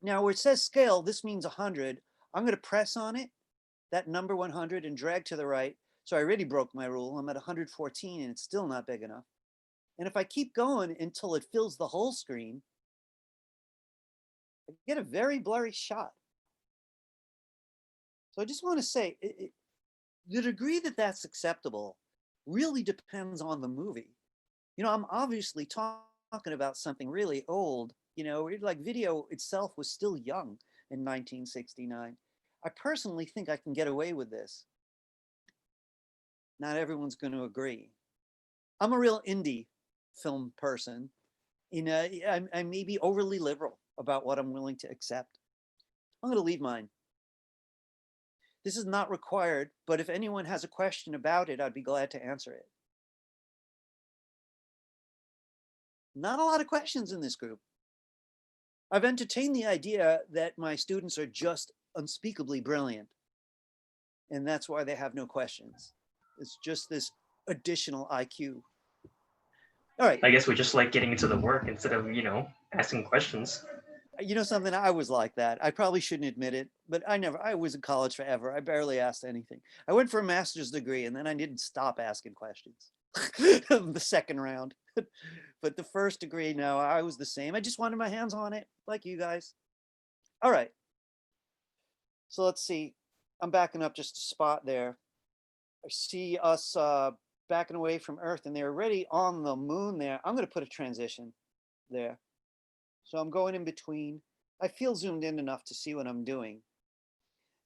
S1: Now where it says scale, this means 100. I'm going to press on it, that number 100, and drag to the right. So I already broke my rule. I'm at 114 and it's still not big enough. And if I keep going until it fills the whole screen, I get a very blurry shot. So I just want to say, the degree that that's acceptable really depends on the movie. I'm obviously talking about something really old, like video itself was still young in 1969. I personally think I can get away with this. Not everyone's going to agree. I'm a real indie film person. I may be overly liberal about what I'm willing to accept. I'm going to leave mine. This is not required, but if anyone has a question about it, I'd be glad to answer it. Not a lot of questions in this group. I've entertained the idea that my students are just unspeakably brilliant, and that's why they have no questions. It's just this additional IQ. All right.
S2: I guess we just like getting into the work instead of, asking questions.
S1: Something, I was like that. I probably shouldn't admit it, but I was in college forever. I barely asked anything. I went for a master's degree and then I didn't stop asking questions. The second round. But the first degree, no, I was the same. I just wanted my hands on it, like you guys. All right. So let's see. I'm backing up just a spot there. I see us backing away from Earth and they're already on the moon there, I'm going to put a transition there. So I'm going in between. I feel zoomed in enough to see what I'm doing.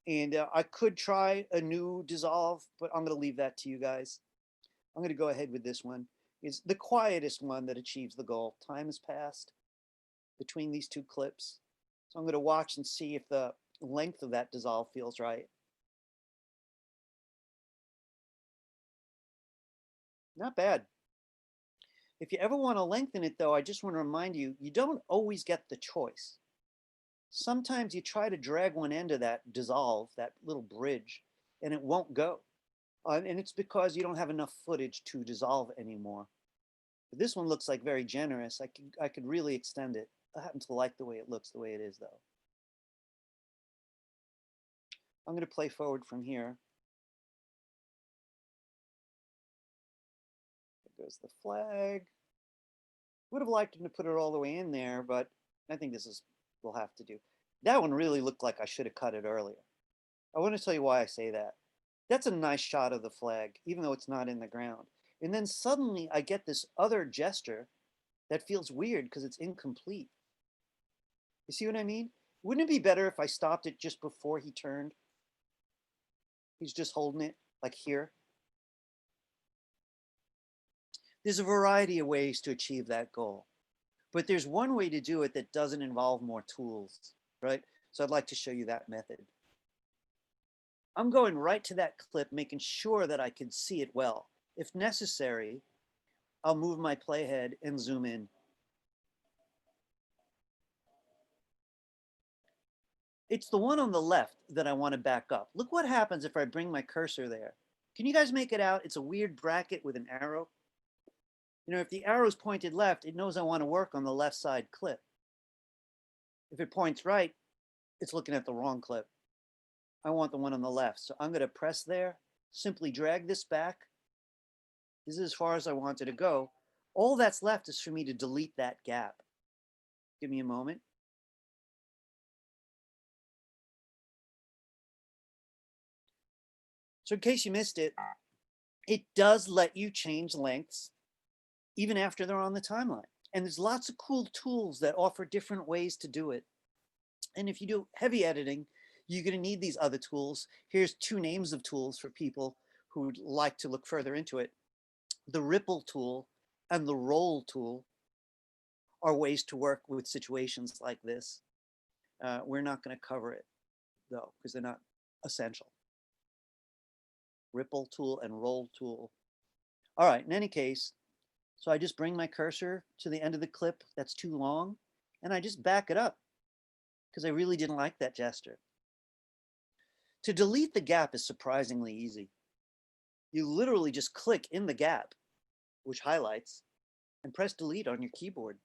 S1: And I could try a new dissolve, but I'm going to leave that to you guys. I'm going to go ahead with this one. It's the quietest one that achieves the goal. Time has passed between these two clips. So I'm going to watch and see if the length of that dissolve feels right. Not bad. If you ever want to lengthen it though, I just want to remind you, you don't always get the choice. Sometimes you try to drag one end of that dissolve, that little bridge, and it won't go. And it's because you don't have enough footage to dissolve anymore. But this one looks like very generous. I could really extend it. I happen to like the way it looks, the way it is though. I'm going to play forward from here. There goes the flag. Would have liked him to put it all the way in there, but I think this is, we'll have to do. That one really looked like I should have cut it earlier. I want to tell you why I say that. That's a nice shot of the flag, even though it's not in the ground. And then suddenly I get this other gesture that feels weird because it's incomplete. You see what I mean? Wouldn't it be better if I stopped it just before he turned? He's just holding it like here. There's a variety of ways to achieve that goal, but there's one way to do it that doesn't involve more tools, right? So I'd like to show you that method. I'm going right to that clip, making sure that I can see it well. If necessary, I'll move my playhead and zoom in. It's the one on the left that I want to back up. Look what happens if I bring my cursor there. Can you guys make it out? It's a weird bracket with an arrow. You know, if the arrow is pointed left, it knows I want to work on the left side clip. If it points right, it's looking at the wrong clip. I want the one on the left. So I'm going to press there, simply drag this back. This is as far as I wanted to go. All that's left is for me to delete that gap. Give me a moment. So in case you missed it, it does let you change lengths even after they're on the timeline. And there's lots of cool tools that offer different ways to do it. And if you do heavy editing, you're going to need these other tools. Here's two names of tools for people who would like to look further into it. The ripple tool and the roll tool are ways to work with situations like this. We're not going to cover it though, because they're not essential. Ripple tool and roll tool. All right, in any case, so I just bring my cursor to the end of the clip that's too long, and I just back it up because I really didn't like that gesture. To delete the gap is surprisingly easy. You literally just click in the gap, which highlights, and press delete on your keyboard.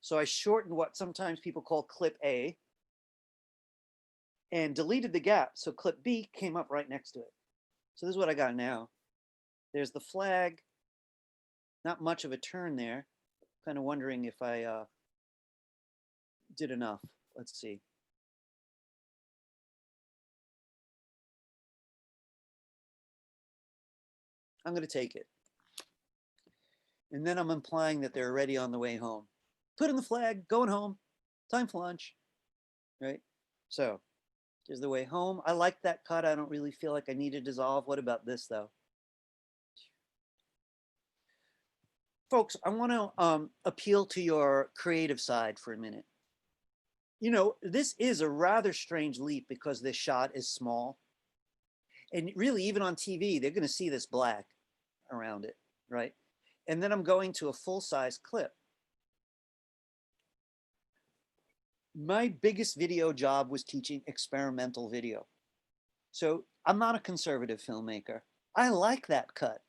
S1: So I shortened what sometimes people call clip A and deleted the gap. So clip B came up right next to it. So this is what I got now. There's the flag, not much of a turn there. Kind of wondering if I did enough. Let's see. I'm going to take it. And then I'm implying that they're already on the way home. Put in the flag, going home, time for lunch, right? So here's the way home. I like that cut. I don't really feel like I need to dissolve. What about this though? Folks, I want to appeal to your creative side for a minute. You know, this is a rather strange leap because this shot is small. And really, even on TV, they're going to see this black around it, right? And then I'm going to a full-size clip. My biggest video job was teaching experimental video. So I'm not a conservative filmmaker. I like that cut.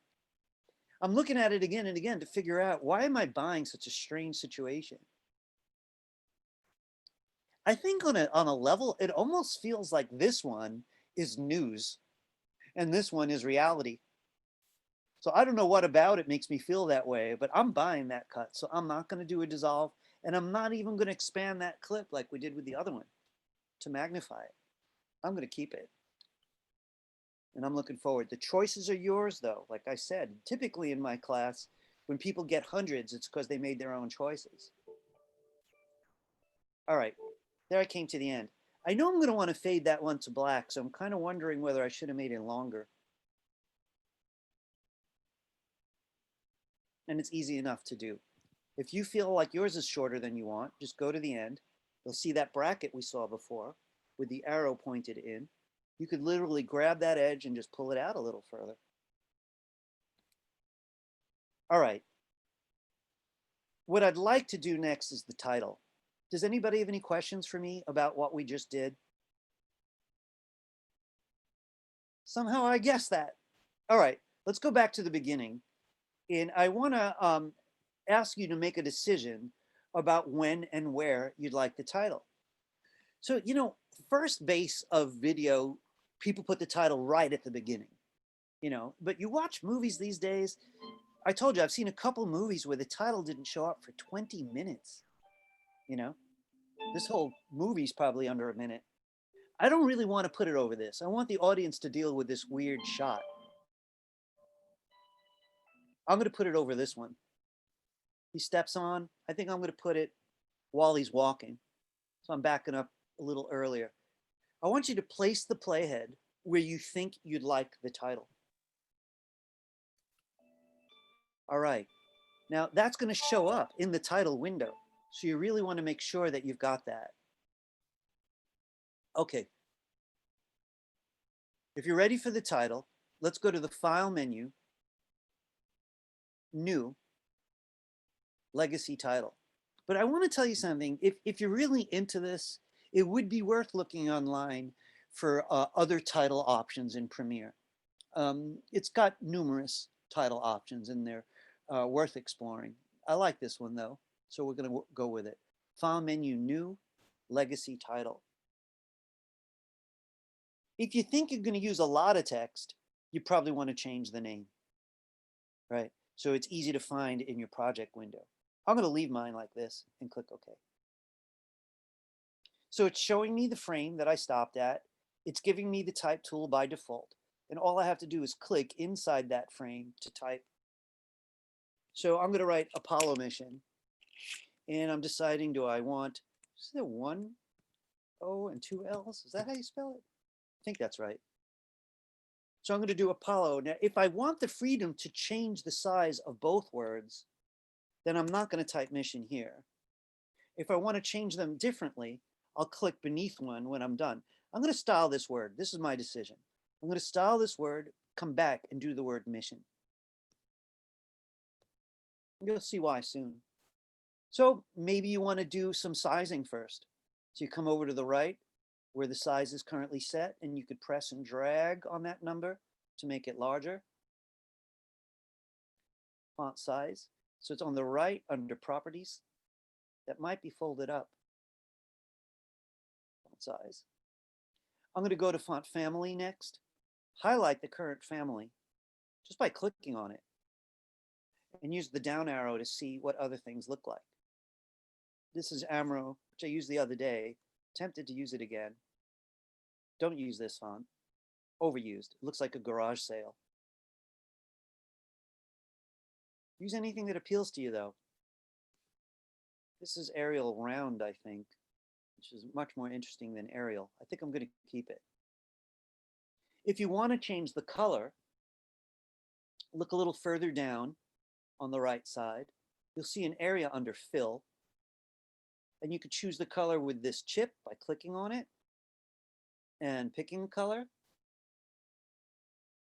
S1: I'm looking at it again and again to figure out, why am I buying such a strange situation? I think on a level, it almost feels like this one is news and this one is reality. So I don't know what about it makes me feel that way, but I'm buying that cut. So I'm not going to do a dissolve, and I'm not even going to expand that clip like we did with the other one to magnify it. I'm going to keep it. and I'm looking forward. The choices are yours, though. Like I said, typically in my class, when people get hundreds, it's because they made their own choices. All right, there I came to the end. I know I'm going to want to fade that one to black, so I'm kind of wondering whether I should have made it longer. And it's easy enough to do. If you feel like yours is shorter than you want, just go to the end. You'll see that bracket we saw before with the arrow pointed in. You could literally grab that edge and just pull it out a little further. All right. What I'd like to do next is the title. Does anybody have any questions for me about what we just did? Somehow I guessed that. All right, let's go back to the beginning. And I want to ask you to make a decision about when and where you'd like the title. So, you know, first base of video, people put the title right at the beginning, you know, but you watch movies these days. I told you, I've seen a couple movies where the title didn't show up for 20 minutes, you know. This whole movie's probably under a minute. I don't really want to put it over this. I want the audience to deal with this weird shot. I'm going to put it over this one. He steps on. I think I'm going to put it while he's walking. So I'm backing up a little earlier. I want you to place the playhead where you think you'd like the title. All right. Now that's going to show up in the title window. So you really want to make sure that you've got that. Okay. If you're ready for the title, let's go to the File menu, New, Legacy Title. But I want to tell you something. If you're really into this, it would be worth looking online for other title options in Premiere. It's got numerous title options in there worth exploring. I like this one though, so we're going to go with it. File menu, New, Legacy Title. If you think you're going to use a lot of text, you probably want to change the name, right? So it's easy to find in your project window. I'm going to leave mine like this and click OK. So it's showing me the frame that I stopped at. It's giving me the type tool by default. And all I have to do is click inside that frame to type. So I'm going to write Apollo mission. And I'm deciding, do I want, is there one O and two L's? Is that how you spell it? I think that's right. So I'm going to do Apollo. Now, if I want the freedom to change the size of both words, then I'm not going to type mission here. If I want to change them differently, I'll click beneath one when I'm done. I'm going to style this word. This is my decision. I'm going to style this word, come back and do the word mission. You'll see why soon. So maybe you want to do some sizing first. So you come over to the right where the size is currently set, and you could press and drag on that number to make it larger. Font size. So it's on the right under properties. That might be folded up. Font size. I'm going to go to font family next. Highlight the current family just by clicking on it. And use the down arrow to see what other things look like. This is Amro, which I used the other day. Tempted to use it again. Don't use this font. Overused. It looks like a garage sale. Use anything that appeals to you, though. This is Arial Round, I think, which is much more interesting than Arial. I think I'm going to keep it. If you want to change the color, look a little further down on the right side. You'll see an area under Fill. And you could choose the color with this chip by clicking on it and picking the color.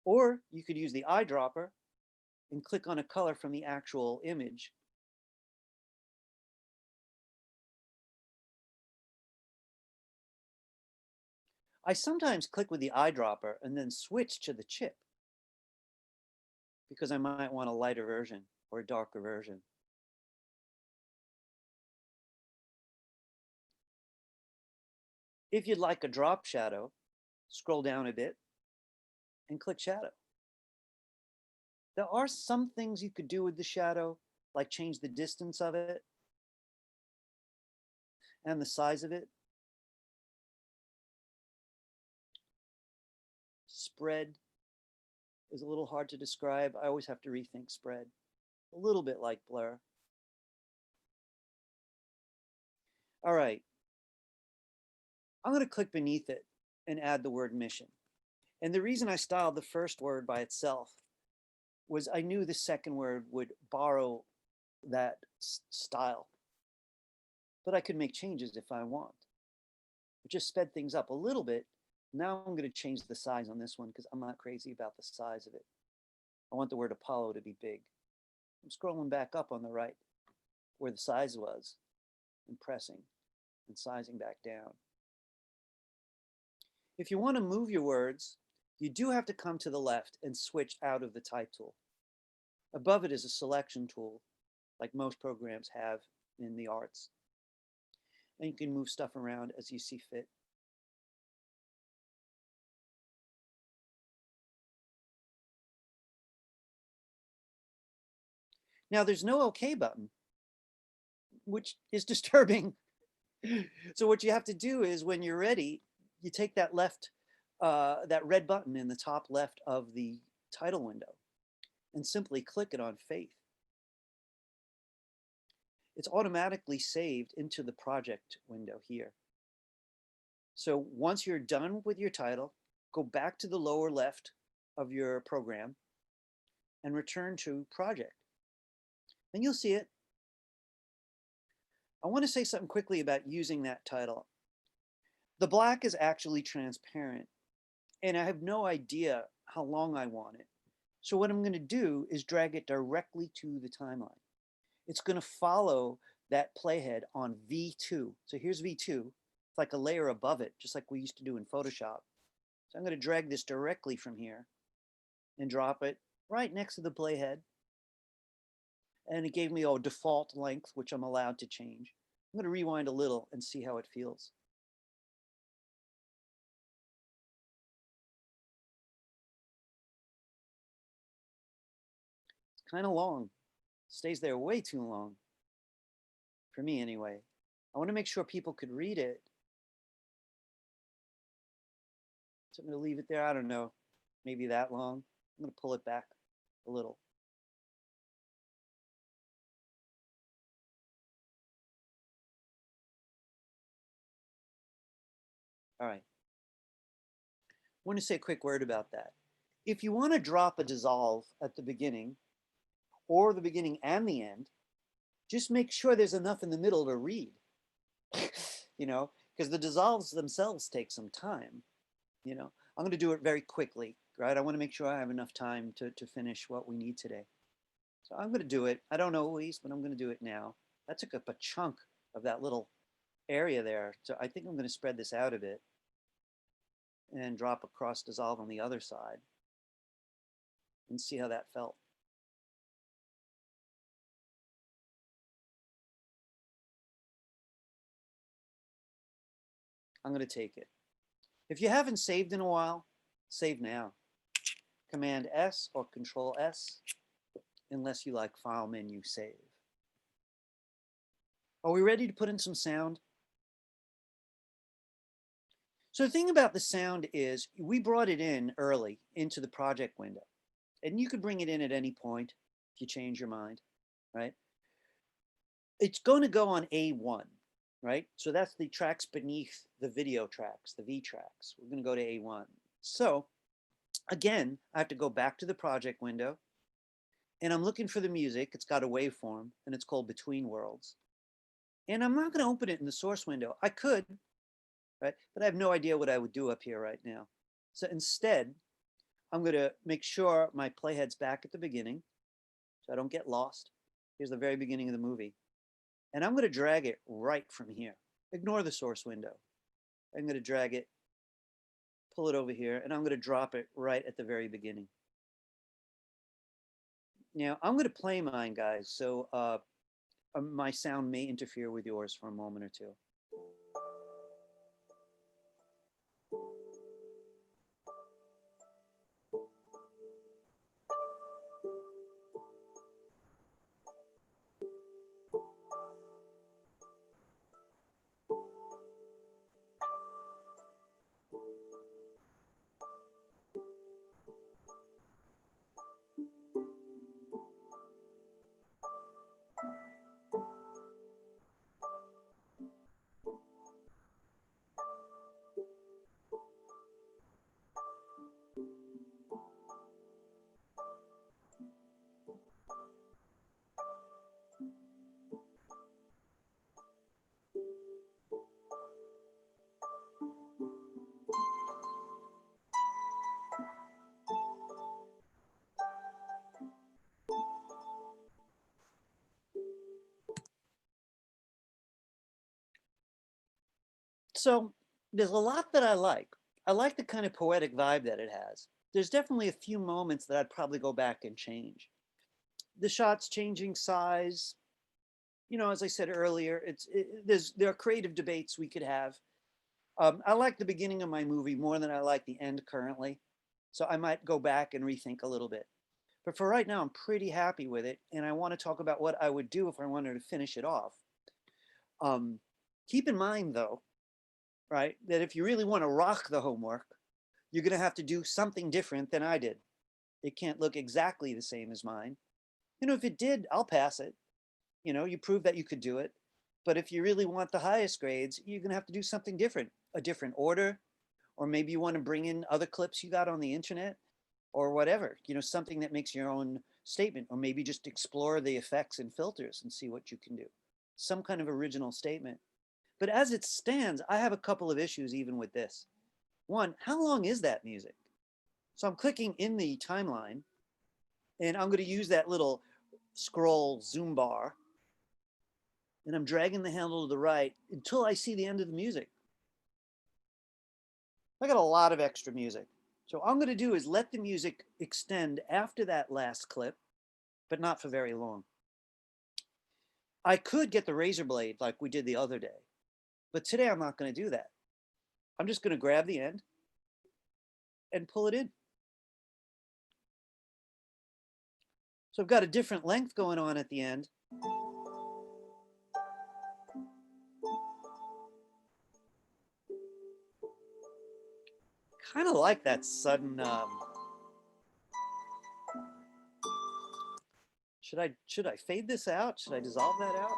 S1: Or you could use the eyedropper and click on a color from the actual image. I sometimes click with the eyedropper and then switch to the chip because I might want a lighter version or a darker version. If you'd like a drop shadow, scroll down a bit and click shadow. There are some things you could do with the shadow, like change the distance of it and the size of it. Spread is a little hard to describe. I always have to rethink spread. A little bit like blur. All right. I'm going to click beneath it and add the word mission. And the reason I styled the first word by itself was I knew the second word would borrow that style. But I could make changes if I want. It just sped things up a little bit. Now I'm going to change the size on this one because I'm not crazy about the size of it. I want the word Apollo to be big. I'm scrolling back up on the right where the size was and pressing and sizing back down. If you want to move your words, you do have to come to the left and switch out of the type tool. Above it is a selection tool, like most programs have in the arts. And you can move stuff around as you see fit. Now there's no OK button, which is disturbing. So what you have to do is when you're ready, you take that that red button in the top left of the title window and simply click it on Faith. It's automatically saved into the project window here. So once you're done with your title, go back to the lower left of your program and return to project. And you'll see it. I want to say something quickly about using that title. The black is actually transparent, and I have no idea how long I want it. So what I'm going to do is drag it directly to the timeline. It's going to follow that playhead on V2. So here's V2. It's like a layer above it, just like we used to do in Photoshop. So I'm going to drag this directly from here and drop it right next to the playhead. And it gave me a default length, which I'm allowed to change. I'm going to rewind a little and see how it feels. It's kind of long. Stays there way too long. For me, anyway. I want to make sure people could read it. So I'm going to leave it there. I don't know. Maybe that long. I'm going to pull it back a little. All right. I want to say a quick word about that. If you want to drop a dissolve at the beginning, or the beginning and the end, just make sure there's enough in the middle to read. You know, because the dissolves themselves take some time. You know, I'm going to do it very quickly, right? I want to make sure I have enough time to finish what we need today. So I'm going to do it. I don't always, but I'm going to do it now. That took up a chunk of that little area there. So I think I'm going to spread this out a bit and drop a cross dissolve on the other side and see how that felt. I'm going to take it. If you haven't saved in a while, save now. Command S or Control S, unless you like File Menu Save. Are we ready to put in some sound? So the thing about the sound is we brought it in early into the project window. And you could bring it in at any point if you change your mind, right? It's going to go on A1, right? So that's the tracks beneath the video tracks, the V tracks. We're going to go to A1. So again, I have to go back to the project window and I'm looking for the music. It's got a waveform and it's called Between Worlds. And I'm not going to open it in the source window. I could, right? But I have no idea what I would do up here right now. So instead, I'm going to make sure my playhead's back at the beginning so I don't get lost. Here's the very beginning of the movie. And I'm going to drag it right from here. Ignore the source window. I'm going to drag it, pull it over here, and I'm going to drop it right at the very beginning. Now, I'm going to play mine, guys, so my sound may interfere with yours for a moment or two. So there's a lot that I like. I like the kind of poetic vibe that it has. There's definitely a few moments that I'd probably go back and change. The shots changing size, you know, as I said earlier, there are creative debates we could have. I like the beginning of my movie more than I like the end currently. So I might go back and rethink a little bit. But for right now, I'm pretty happy with it. And I want to talk about what I would do if I wanted to finish it off. Keep in mind, though, right, that if you really want to rock the homework, you're going to have to do something different than I did. It can't look exactly the same as mine. You know, if it did, I'll pass it. You know, you prove that you could do it. But if you really want the highest grades, you're going to have to do something different, a different order, or maybe you want to bring in other clips you got on the internet or whatever, you know, something that makes your own statement, or maybe just explore the effects and filters and see what you can do. Some kind of original statement. But as it stands, I have a couple of issues even with this. One, how long is that music? So I'm clicking in the timeline and I'm going to use that little scroll zoom bar and I'm dragging the handle to the right until I see the end of the music. I got a lot of extra music. So all I'm going to do is let the music extend after that last clip, but not for very long. I could get the razor blade like we did the other day, but today I'm not going to do that. I'm just going to grab the end and pull it in. So I've got a different length going on at the end. Kind of like that sudden, should I fade this out? Should I dissolve that out?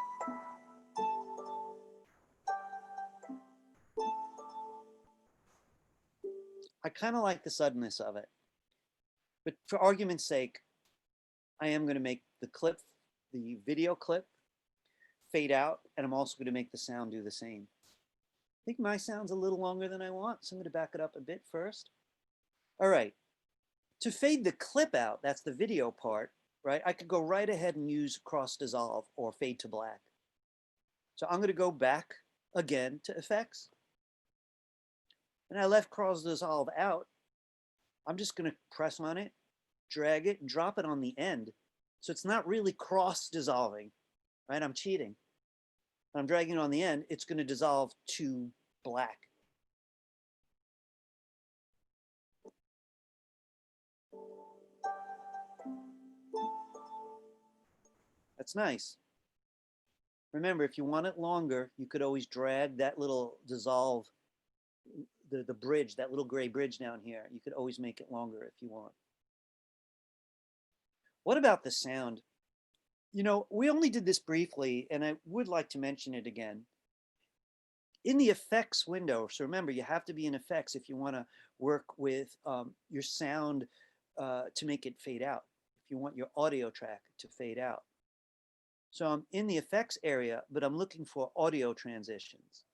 S1: I kind of like the suddenness of it, but for argument's sake, I am going to make the clip, the video clip, fade out, and I'm also going to make the sound do the same. I think my sound's a little longer than I want, so I'm going to back it up a bit first. All right, to fade the clip out, that's the video part, right? I could go right ahead and use cross dissolve or fade to black. So I'm going to go back again to effects. And I left cross dissolve out. I'm just going to press on it, drag it, and drop it on the end. So it's not really cross dissolving, right? I'm cheating. I'm dragging it on the end. It's going to dissolve to black. That's nice. Remember, if you want it longer, you could always drag that little dissolve, the bridge, that little gray bridge down here. You could always make it longer if you want. What about the sound? You know, we only did this briefly, and I would like to mention it again. In the effects window, so remember, you have to be in effects if you want to work with your sound to make it fade out, if you want your audio track to fade out. So I'm in the effects area, but I'm looking for audio transitions.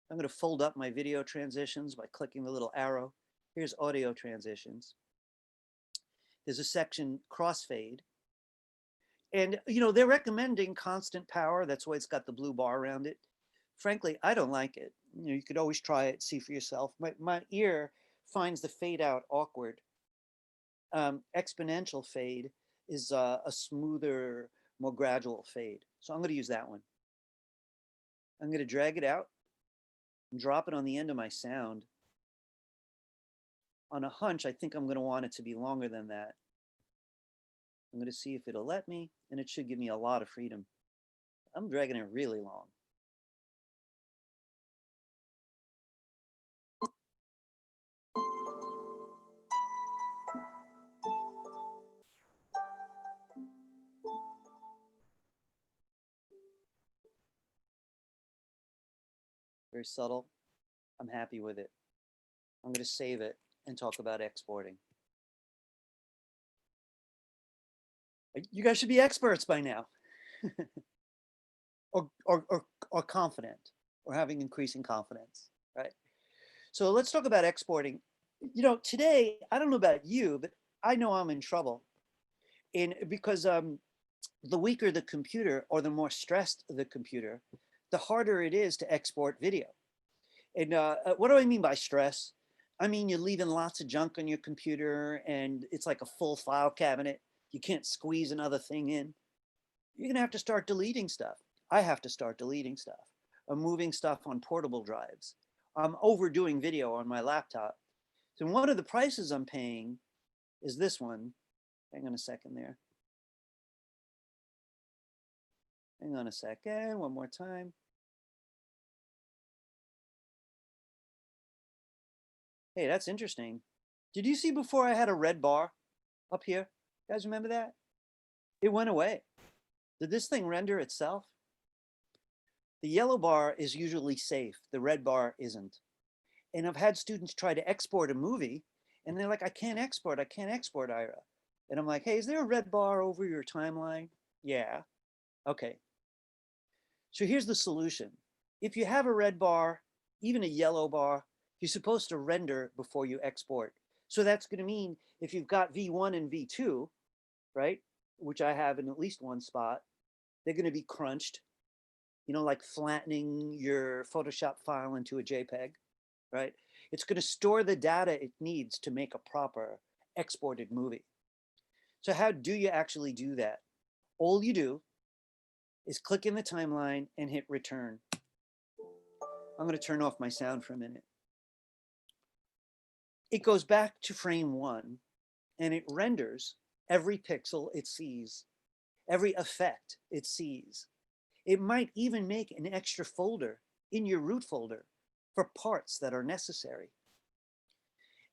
S1: I'm going to fold up my video transitions by clicking the little arrow. Here's audio transitions. There's a section crossfade. And, you know, they're recommending constant power. That's why it's got the blue bar around it. Frankly, I don't like it. You know, you could always try it, see for yourself. My ear finds the fade out awkward. Exponential fade is a smoother, more gradual fade. So I'm going to use that one. I'm going to drag it out and drop it on the end of my sound. On a hunch, I think I'm going to want it to be longer than that. I'm going to see if it'll let me, and it should give me a lot of freedom. I'm dragging it really long. Very subtle. I'm happy with it. I'm going to save it and talk about exporting. You guys should be experts by now. or confident, or having increasing confidence, right? So let's talk about exporting. You know, today, I don't know about you, but I know I'm in trouble. Because the weaker the computer or the more stressed the computer, the harder it is to export video. And what do I mean by stress? I mean, you're leaving lots of junk on your computer and it's like a full file cabinet. You can't squeeze another thing in. You're going to have to start deleting stuff. I have to start deleting stuff. I'm moving stuff on portable drives. I'm overdoing video on my laptop. So one of the prices I'm paying is this one. Hang on a second there. Hang on a second, one more time. Hey, that's interesting. Did you see before I had a red bar up here? You guys remember that? It went away. Did this thing render itself? The yellow bar is usually safe. The red bar isn't. And I've had students try to export a movie and they're like, I can't export, Ira. And I'm like, hey, is there a red bar over your timeline? Yeah. Okay. So here's the solution. If you have a red bar, even a yellow bar, you're supposed to render before you export. So that's going to mean if you've got V1 and V2, right, which I have in at least one spot, they're going to be crunched, you know, like flattening your Photoshop file into a JPEG, right? It's going to store the data it needs to make a proper exported movie. So how do you actually do that? All you do is click in the timeline and hit return. I'm going to turn off my sound for a minute. It goes back to frame 1 and it renders every pixel it sees, every effect it sees. It might even make an extra folder in your root folder for parts that are necessary.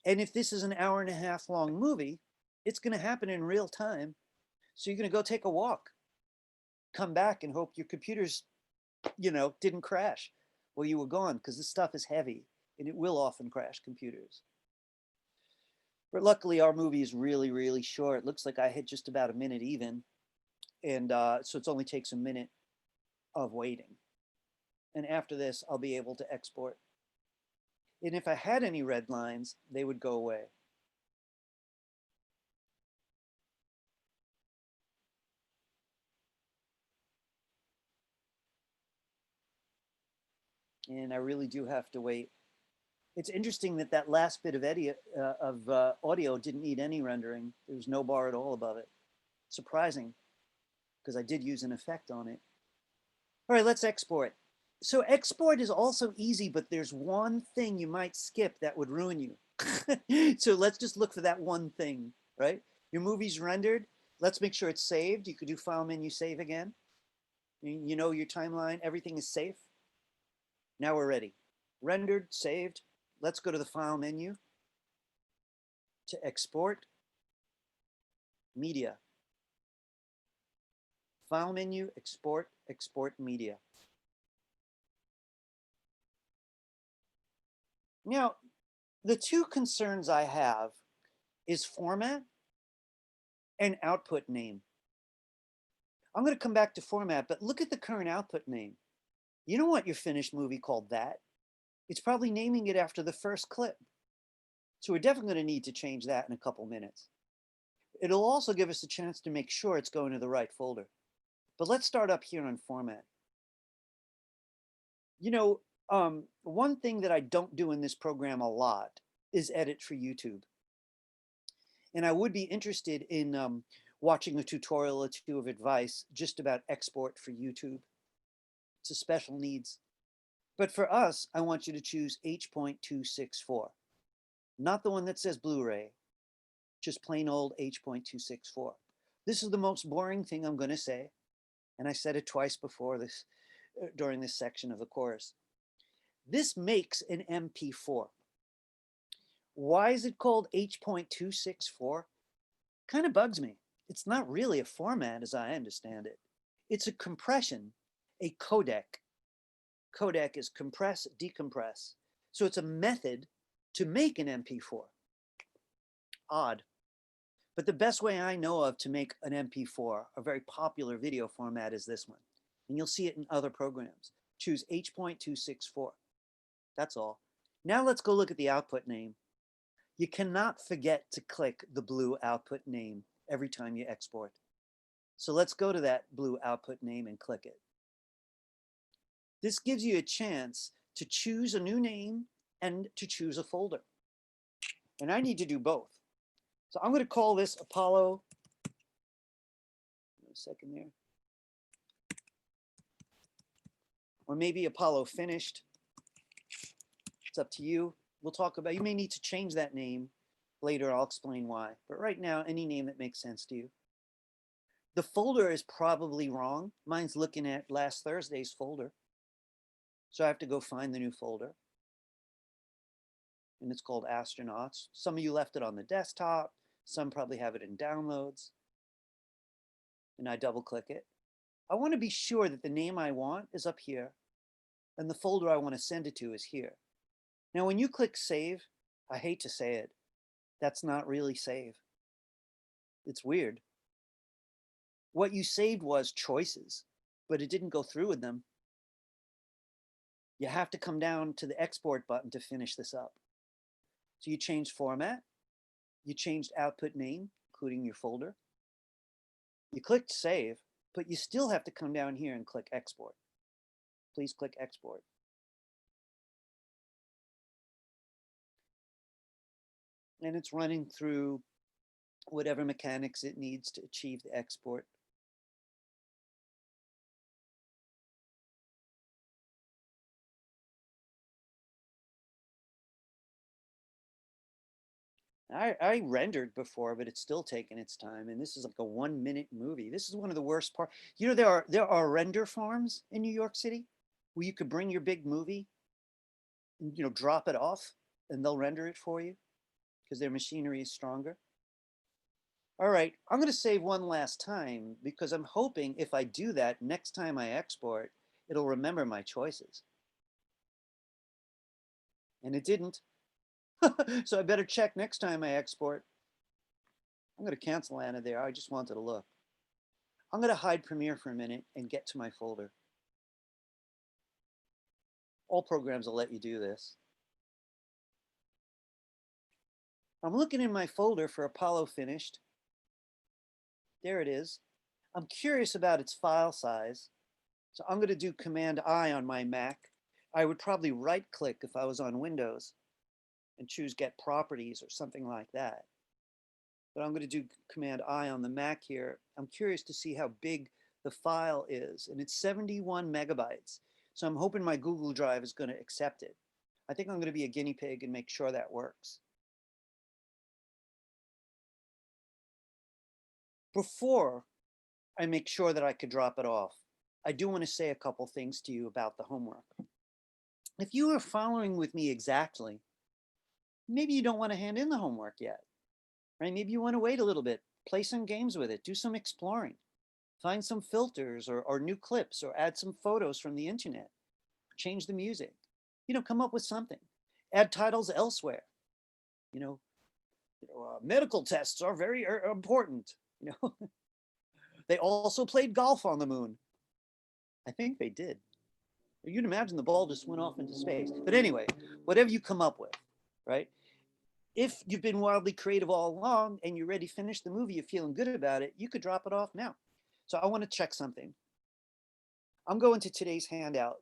S1: And if this is an 1.5 hour long movie, it's going to happen in real time. So you're going to go take a walk, come back and hope your computers, you know, didn't crash while you were gone, because this stuff is heavy and it will often crash computers. But luckily our movie is really, really short. It looks like I hit just about a minute even. And so it only takes a minute of waiting. And after this, I'll be able to export. And if I had any red lines, they would go away. And I really do have to wait. It's interesting that that last bit of audio didn't need any rendering. There was no bar at all above it. Surprising, because I did use an effect on it. All right, let's export. So export is also easy, but there's one thing you might skip that would ruin you. So let's just look for that one thing, right? Your movie's rendered. Let's make sure it's saved. You could do file menu, save again. You know your timeline, everything is safe. Now we're ready. Rendered, saved. Let's go to the file menu to export media. File menu, export, export media. Now, the two concerns I have is format and output name. I'm going to come back to format, but look at the current output name. You don't want your finished movie called that. It's probably naming it after the first clip. So we're definitely going to need to change that in a couple minutes. It'll also give us a chance to make sure it's going to the right folder. But let's start up here on format. You know, one thing that I don't do in this program a lot is edit for YouTube. And I would be interested in watching a tutorial or two of advice just about export for YouTube. It's a special needs. But for us, I want you to choose H.264, not the one that says Blu-ray, just plain old H.264. This is the most boring thing I'm going to say, and I said it twice before this, during this section of the course. This makes an MP4. Why is it called H.264? Kind of bugs me. It's not really a format as I understand it. It's a compression, a codec. Codec is compress, decompress. So it's a method to make an MP4. Odd. But the best way I know of to make an MP4, a very popular video format, is this one. And you'll see it in other programs. Choose H.264. That's all. Now let's go look at the output name. You cannot forget to click the blue output name every time you export. So let's go to that blue output name and click it. This gives you a chance to choose a new name and to choose a folder. And I need to do both. So I'm going to call this Apollo. A second there. Or maybe Apollo Finished. It's up to you. We'll talk about, you may need to change that name later. I'll explain why. But right now, any name that makes sense to you. The folder is probably wrong. Mine's looking at last Thursday's folder. So I have to go find the new folder. And it's called Astronauts. Some of you left it on the desktop. Some probably have it in downloads. And I double click it. I want to be sure that the name I want is up here and the folder I want to send it to is here. Now, when you click save, I hate to say it, that's not really save. It's weird. What you saved was choices, but it didn't go through with them. You have to come down to the export button to finish this up. So you changed format, you changed output name, including your folder. You clicked save, but you still have to come down here and click export. Please click export. And it's running through whatever mechanics it needs to achieve the export. I rendered before, but it's still taking its time. And this is like a 1-minute movie. This is one of the worst parts. You know, there are render farms in New York City where you could bring your big movie and, you know, drop it off and they'll render it for you because their machinery is stronger. All right, I'm going to save one last time because I'm hoping if I do that, next time I export, it'll remember my choices. And it didn't. So I better check next time I export. I'm going to cancel Anna there. I just wanted to look. I'm going to hide Premiere for a minute and get to my folder. All programs will let you do this. I'm looking in my folder for Apollo Finished. There it is. I'm curious about its file size. So I'm going to do Command I on my Mac. I would probably right click if I was on Windows and choose Get Properties or something like that. But I'm going to do Command I on the Mac here. I'm curious to see how big the file is, and it's 71 megabytes. So I'm hoping my Google Drive is going to accept it. I think I'm going to be a guinea pig and make sure that works. Before I make sure that I could drop it off, I do want to say a couple things to you about the homework. If you are following with me exactly, maybe you don't want to hand in the homework yet, right? Maybe you want to wait a little bit, play some games with it, do some exploring, find some filters or new clips or add some photos from the internet, change the music, you know, come up with something, add titles elsewhere, medical tests are very important, They also played golf on the moon. I think they did. You'd imagine the ball just went off into space. But anyway, whatever you come up with, right? If you've been wildly creative all along and you're ready to finish the movie, you're feeling good about it, you could drop it off now. So I want to check something. I'm going to today's handout.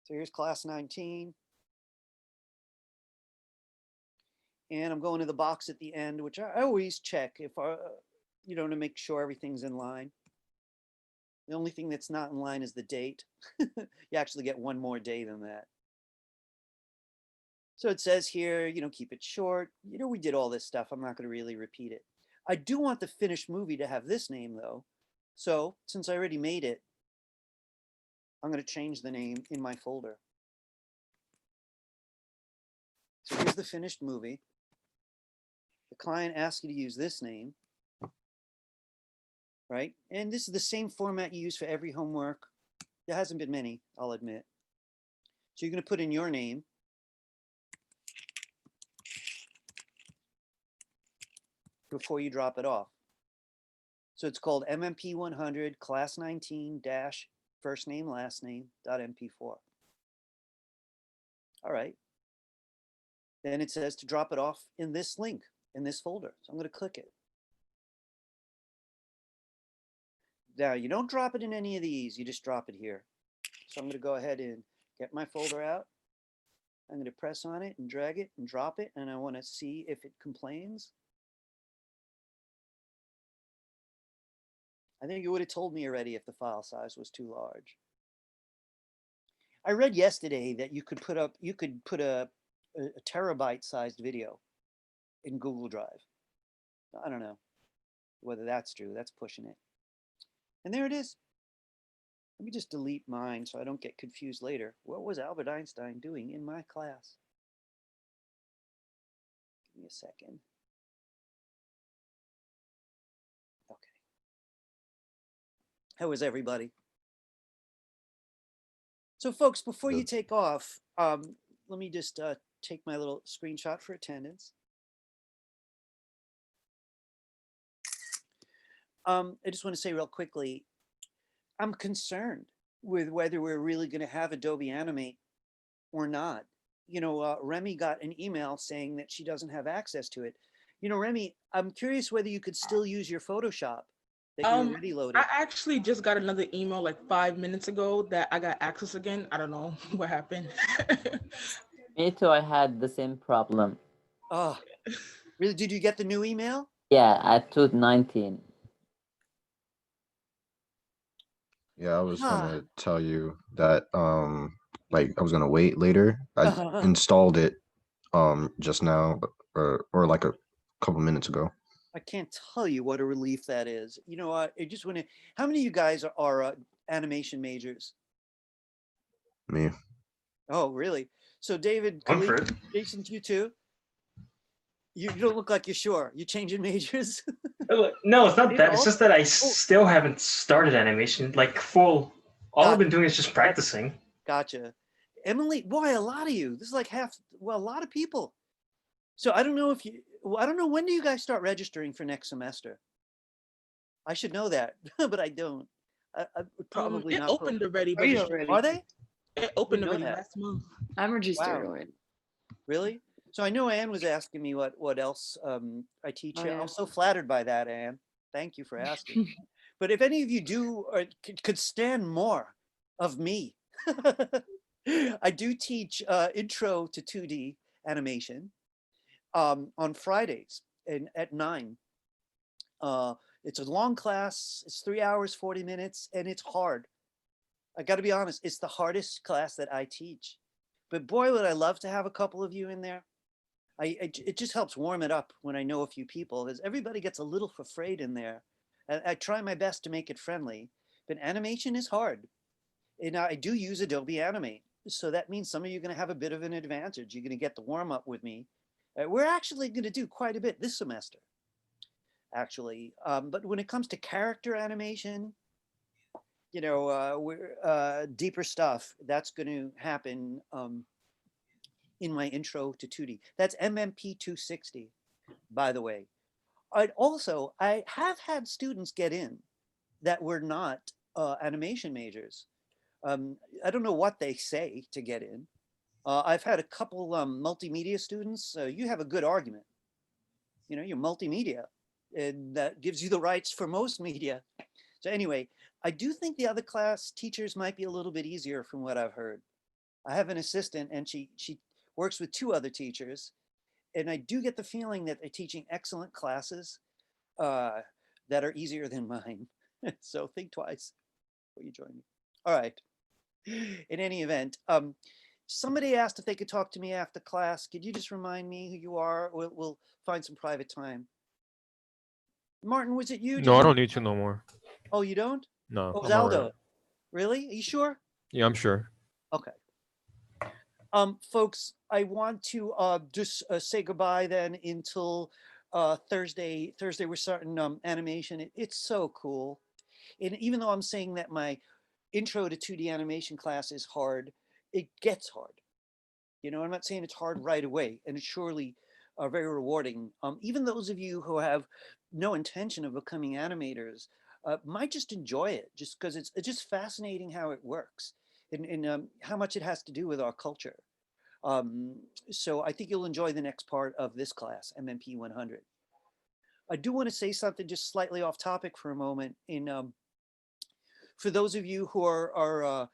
S1: So here's class 19. And I'm going to the box at the end, which I always check if to make sure everything's in line. The only thing that's not in line is the date. You actually get one more day than that. So it says here, keep it short. We did all this stuff. I'm not going to really repeat it. I do want the finished movie to have this name though. So since I already made it, I'm going to change the name in my folder. So here's the finished movie. The client asks you to use this name, right? And this is the same format you use for every homework. There hasn't been many, I'll admit. So you're going to put in your name. Before you drop it off. So it's called MMP100 Class19 first name last name .mp4. All right. Then it says to drop it off in this link, in this folder. So I'm going to click it. Now you don't drop it in any of these, you just drop it here. So I'm going to go ahead and get my folder out. I'm going to press on it and drag it and drop it, and I want to see if it complains. I think it would have told me already if the file size was too large. I read yesterday that you could put a terabyte sized video in Google Drive. I don't know whether that's true. That's pushing it. And there it is. Let me just delete mine so I don't get confused later. What was Albert Einstein doing in my class? Give me a second. Okay. How was everybody? So folks, before you take off, let me just take my little screenshot for attendance. I just want to say real quickly, I'm concerned with whether we're really going to have Adobe Animate or not. You know, Remy got an email saying that she doesn't have access to it. You know, Remy, I'm curious whether you could still use your Photoshop that you already loaded.
S6: I actually just got another email like 5 minutes ago that I got access again. I don't know what happened.
S10: Me too, I had the same problem.
S1: Oh, really? Did you get the new email?
S10: Yeah, at 2:19.
S11: Yeah, I was gonna tell you that like I was gonna wait later. I installed it just now or like a couple minutes ago.
S1: I can't tell you what a relief that is. You know, I just want to, how many of you guys are animation majors?
S11: Me.
S1: Oh, really? So David,
S2: Comfort.
S1: Jason, you too? You don't look like you're sure. You changing majors?
S2: No, it's not that. It's just that I still haven't started animation. Like full, all I've been doing is just practicing.
S1: Gotcha. Emily, boy, a lot of you. This is like half, well, a lot of people. So I don't know if you, I don't know, when do you guys start registering for next semester? I should know that, but I don't. I probably
S6: it
S1: not.
S6: opened already.
S1: Are you already? Are they?
S6: It opened
S1: know
S6: already
S1: that.
S6: last month.
S7: I'm registered
S1: Wow.
S7: already.
S1: Really? So I know Anne was asking me what else I teach.
S7: Oh,
S1: You.
S7: yeah.
S1: I'm so flattered by that, Anne. Thank you for asking. But if any of you do or could stand more of me, I do teach intro to 2D animation on Fridays and at 9. It's a long class. It's 3 hours, 40 minutes, and it's hard. I got to be honest, it's the hardest class that I teach. But boy, would I love to have a couple of you in there. It just helps warm it up when I know a few people, because everybody gets a little afraid in there. I try my best to make it friendly, but animation is hard. And I do use Adobe Animate. So that means some of you are going to have a bit of an advantage. You're going to get the warm up with me. We're actually going to do quite a bit this semester, actually. But when it comes to character animation, you know, deeper stuff, that's going to happen in my intro to 2D. That's MMP100fall2020, by the way. I have had students get in that were not animation majors. I don't know what they say to get in. I've had a couple multimedia students. You have a good argument. You know, you're multimedia, and that gives you the rights for most media. So anyway, I do think the other class teachers might be a little bit easier from what I've heard. I have an assistant and she works with 2 other teachers. And I do get the feeling that they're teaching excellent classes that are easier than mine. So think twice before you join me. All right. In any event, somebody asked if they could talk to me after class. Could you just remind me who you are? We'll find some private time. Martin, was it you?
S9: No, I don't need to no more.
S1: Oh, you don't?
S9: No.
S1: Oh,
S9: I'm all
S1: Aldo.
S9: right.
S1: Really? Are you sure?
S9: Yeah, I'm sure.
S1: Okay. Folks, I want to just say goodbye then until Thursday. Thursday we're starting animation. It's so cool. And even though I'm saying that my intro to 2D animation class is hard, it gets hard. You know, I'm not saying it's hard right away, and it's surely very rewarding. Even those of you who have no intention of becoming animators might just enjoy it, just because it's just fascinating how it works and how much it has to do with our culture. So I think you'll enjoy the next part of this class, MMP 100. I do want to say something just slightly off topic for a moment. In for those of you who are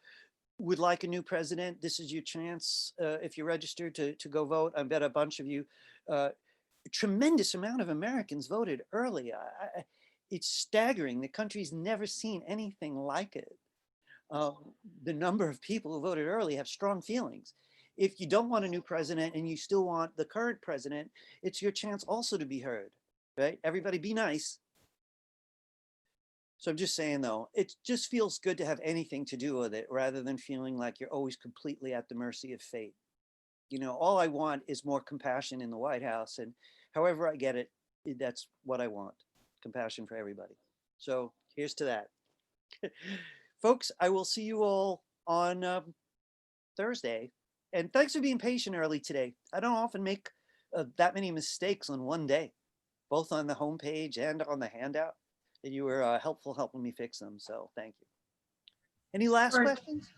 S1: would like a new president, this is your chance. If you're registered to go vote, I bet a bunch of you, a tremendous amount of Americans voted early. It's staggering. The country's never seen anything like it. The number of people who voted early have strong feelings. If you don't want a new president and you still want the current president, it's your chance also to be heard, right? Everybody be nice. So I'm just saying though, it just feels good to have anything to do with it rather than feeling like you're always completely at the mercy of fate. You know, all I want is more compassion in the White House, and however I get it, that's what I want, compassion for everybody. So here's to that. Folks, I will see you all on Thursday. And thanks for being patient early today. I don't often make that many mistakes on one day, both on the homepage and on the handout. And you were helpful helping me fix them. So thank you. Any last questions?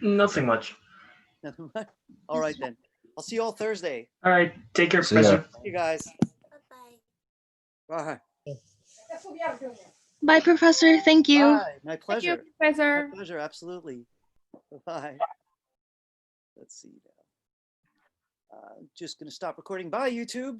S2: Nothing much.
S1: Nothing much. All right, then. I'll see you all Thursday.
S2: All right. Take care,
S11: See ya.
S2: Professor.
S1: See you guys. Bye.
S12: Bye, Professor. Thank you.
S1: Bye. My
S7: Thank
S1: pleasure.
S7: you, Professor.
S1: My pleasure. Absolutely. Bye. Let's see now. Just going to stop recording. Bye, YouTube.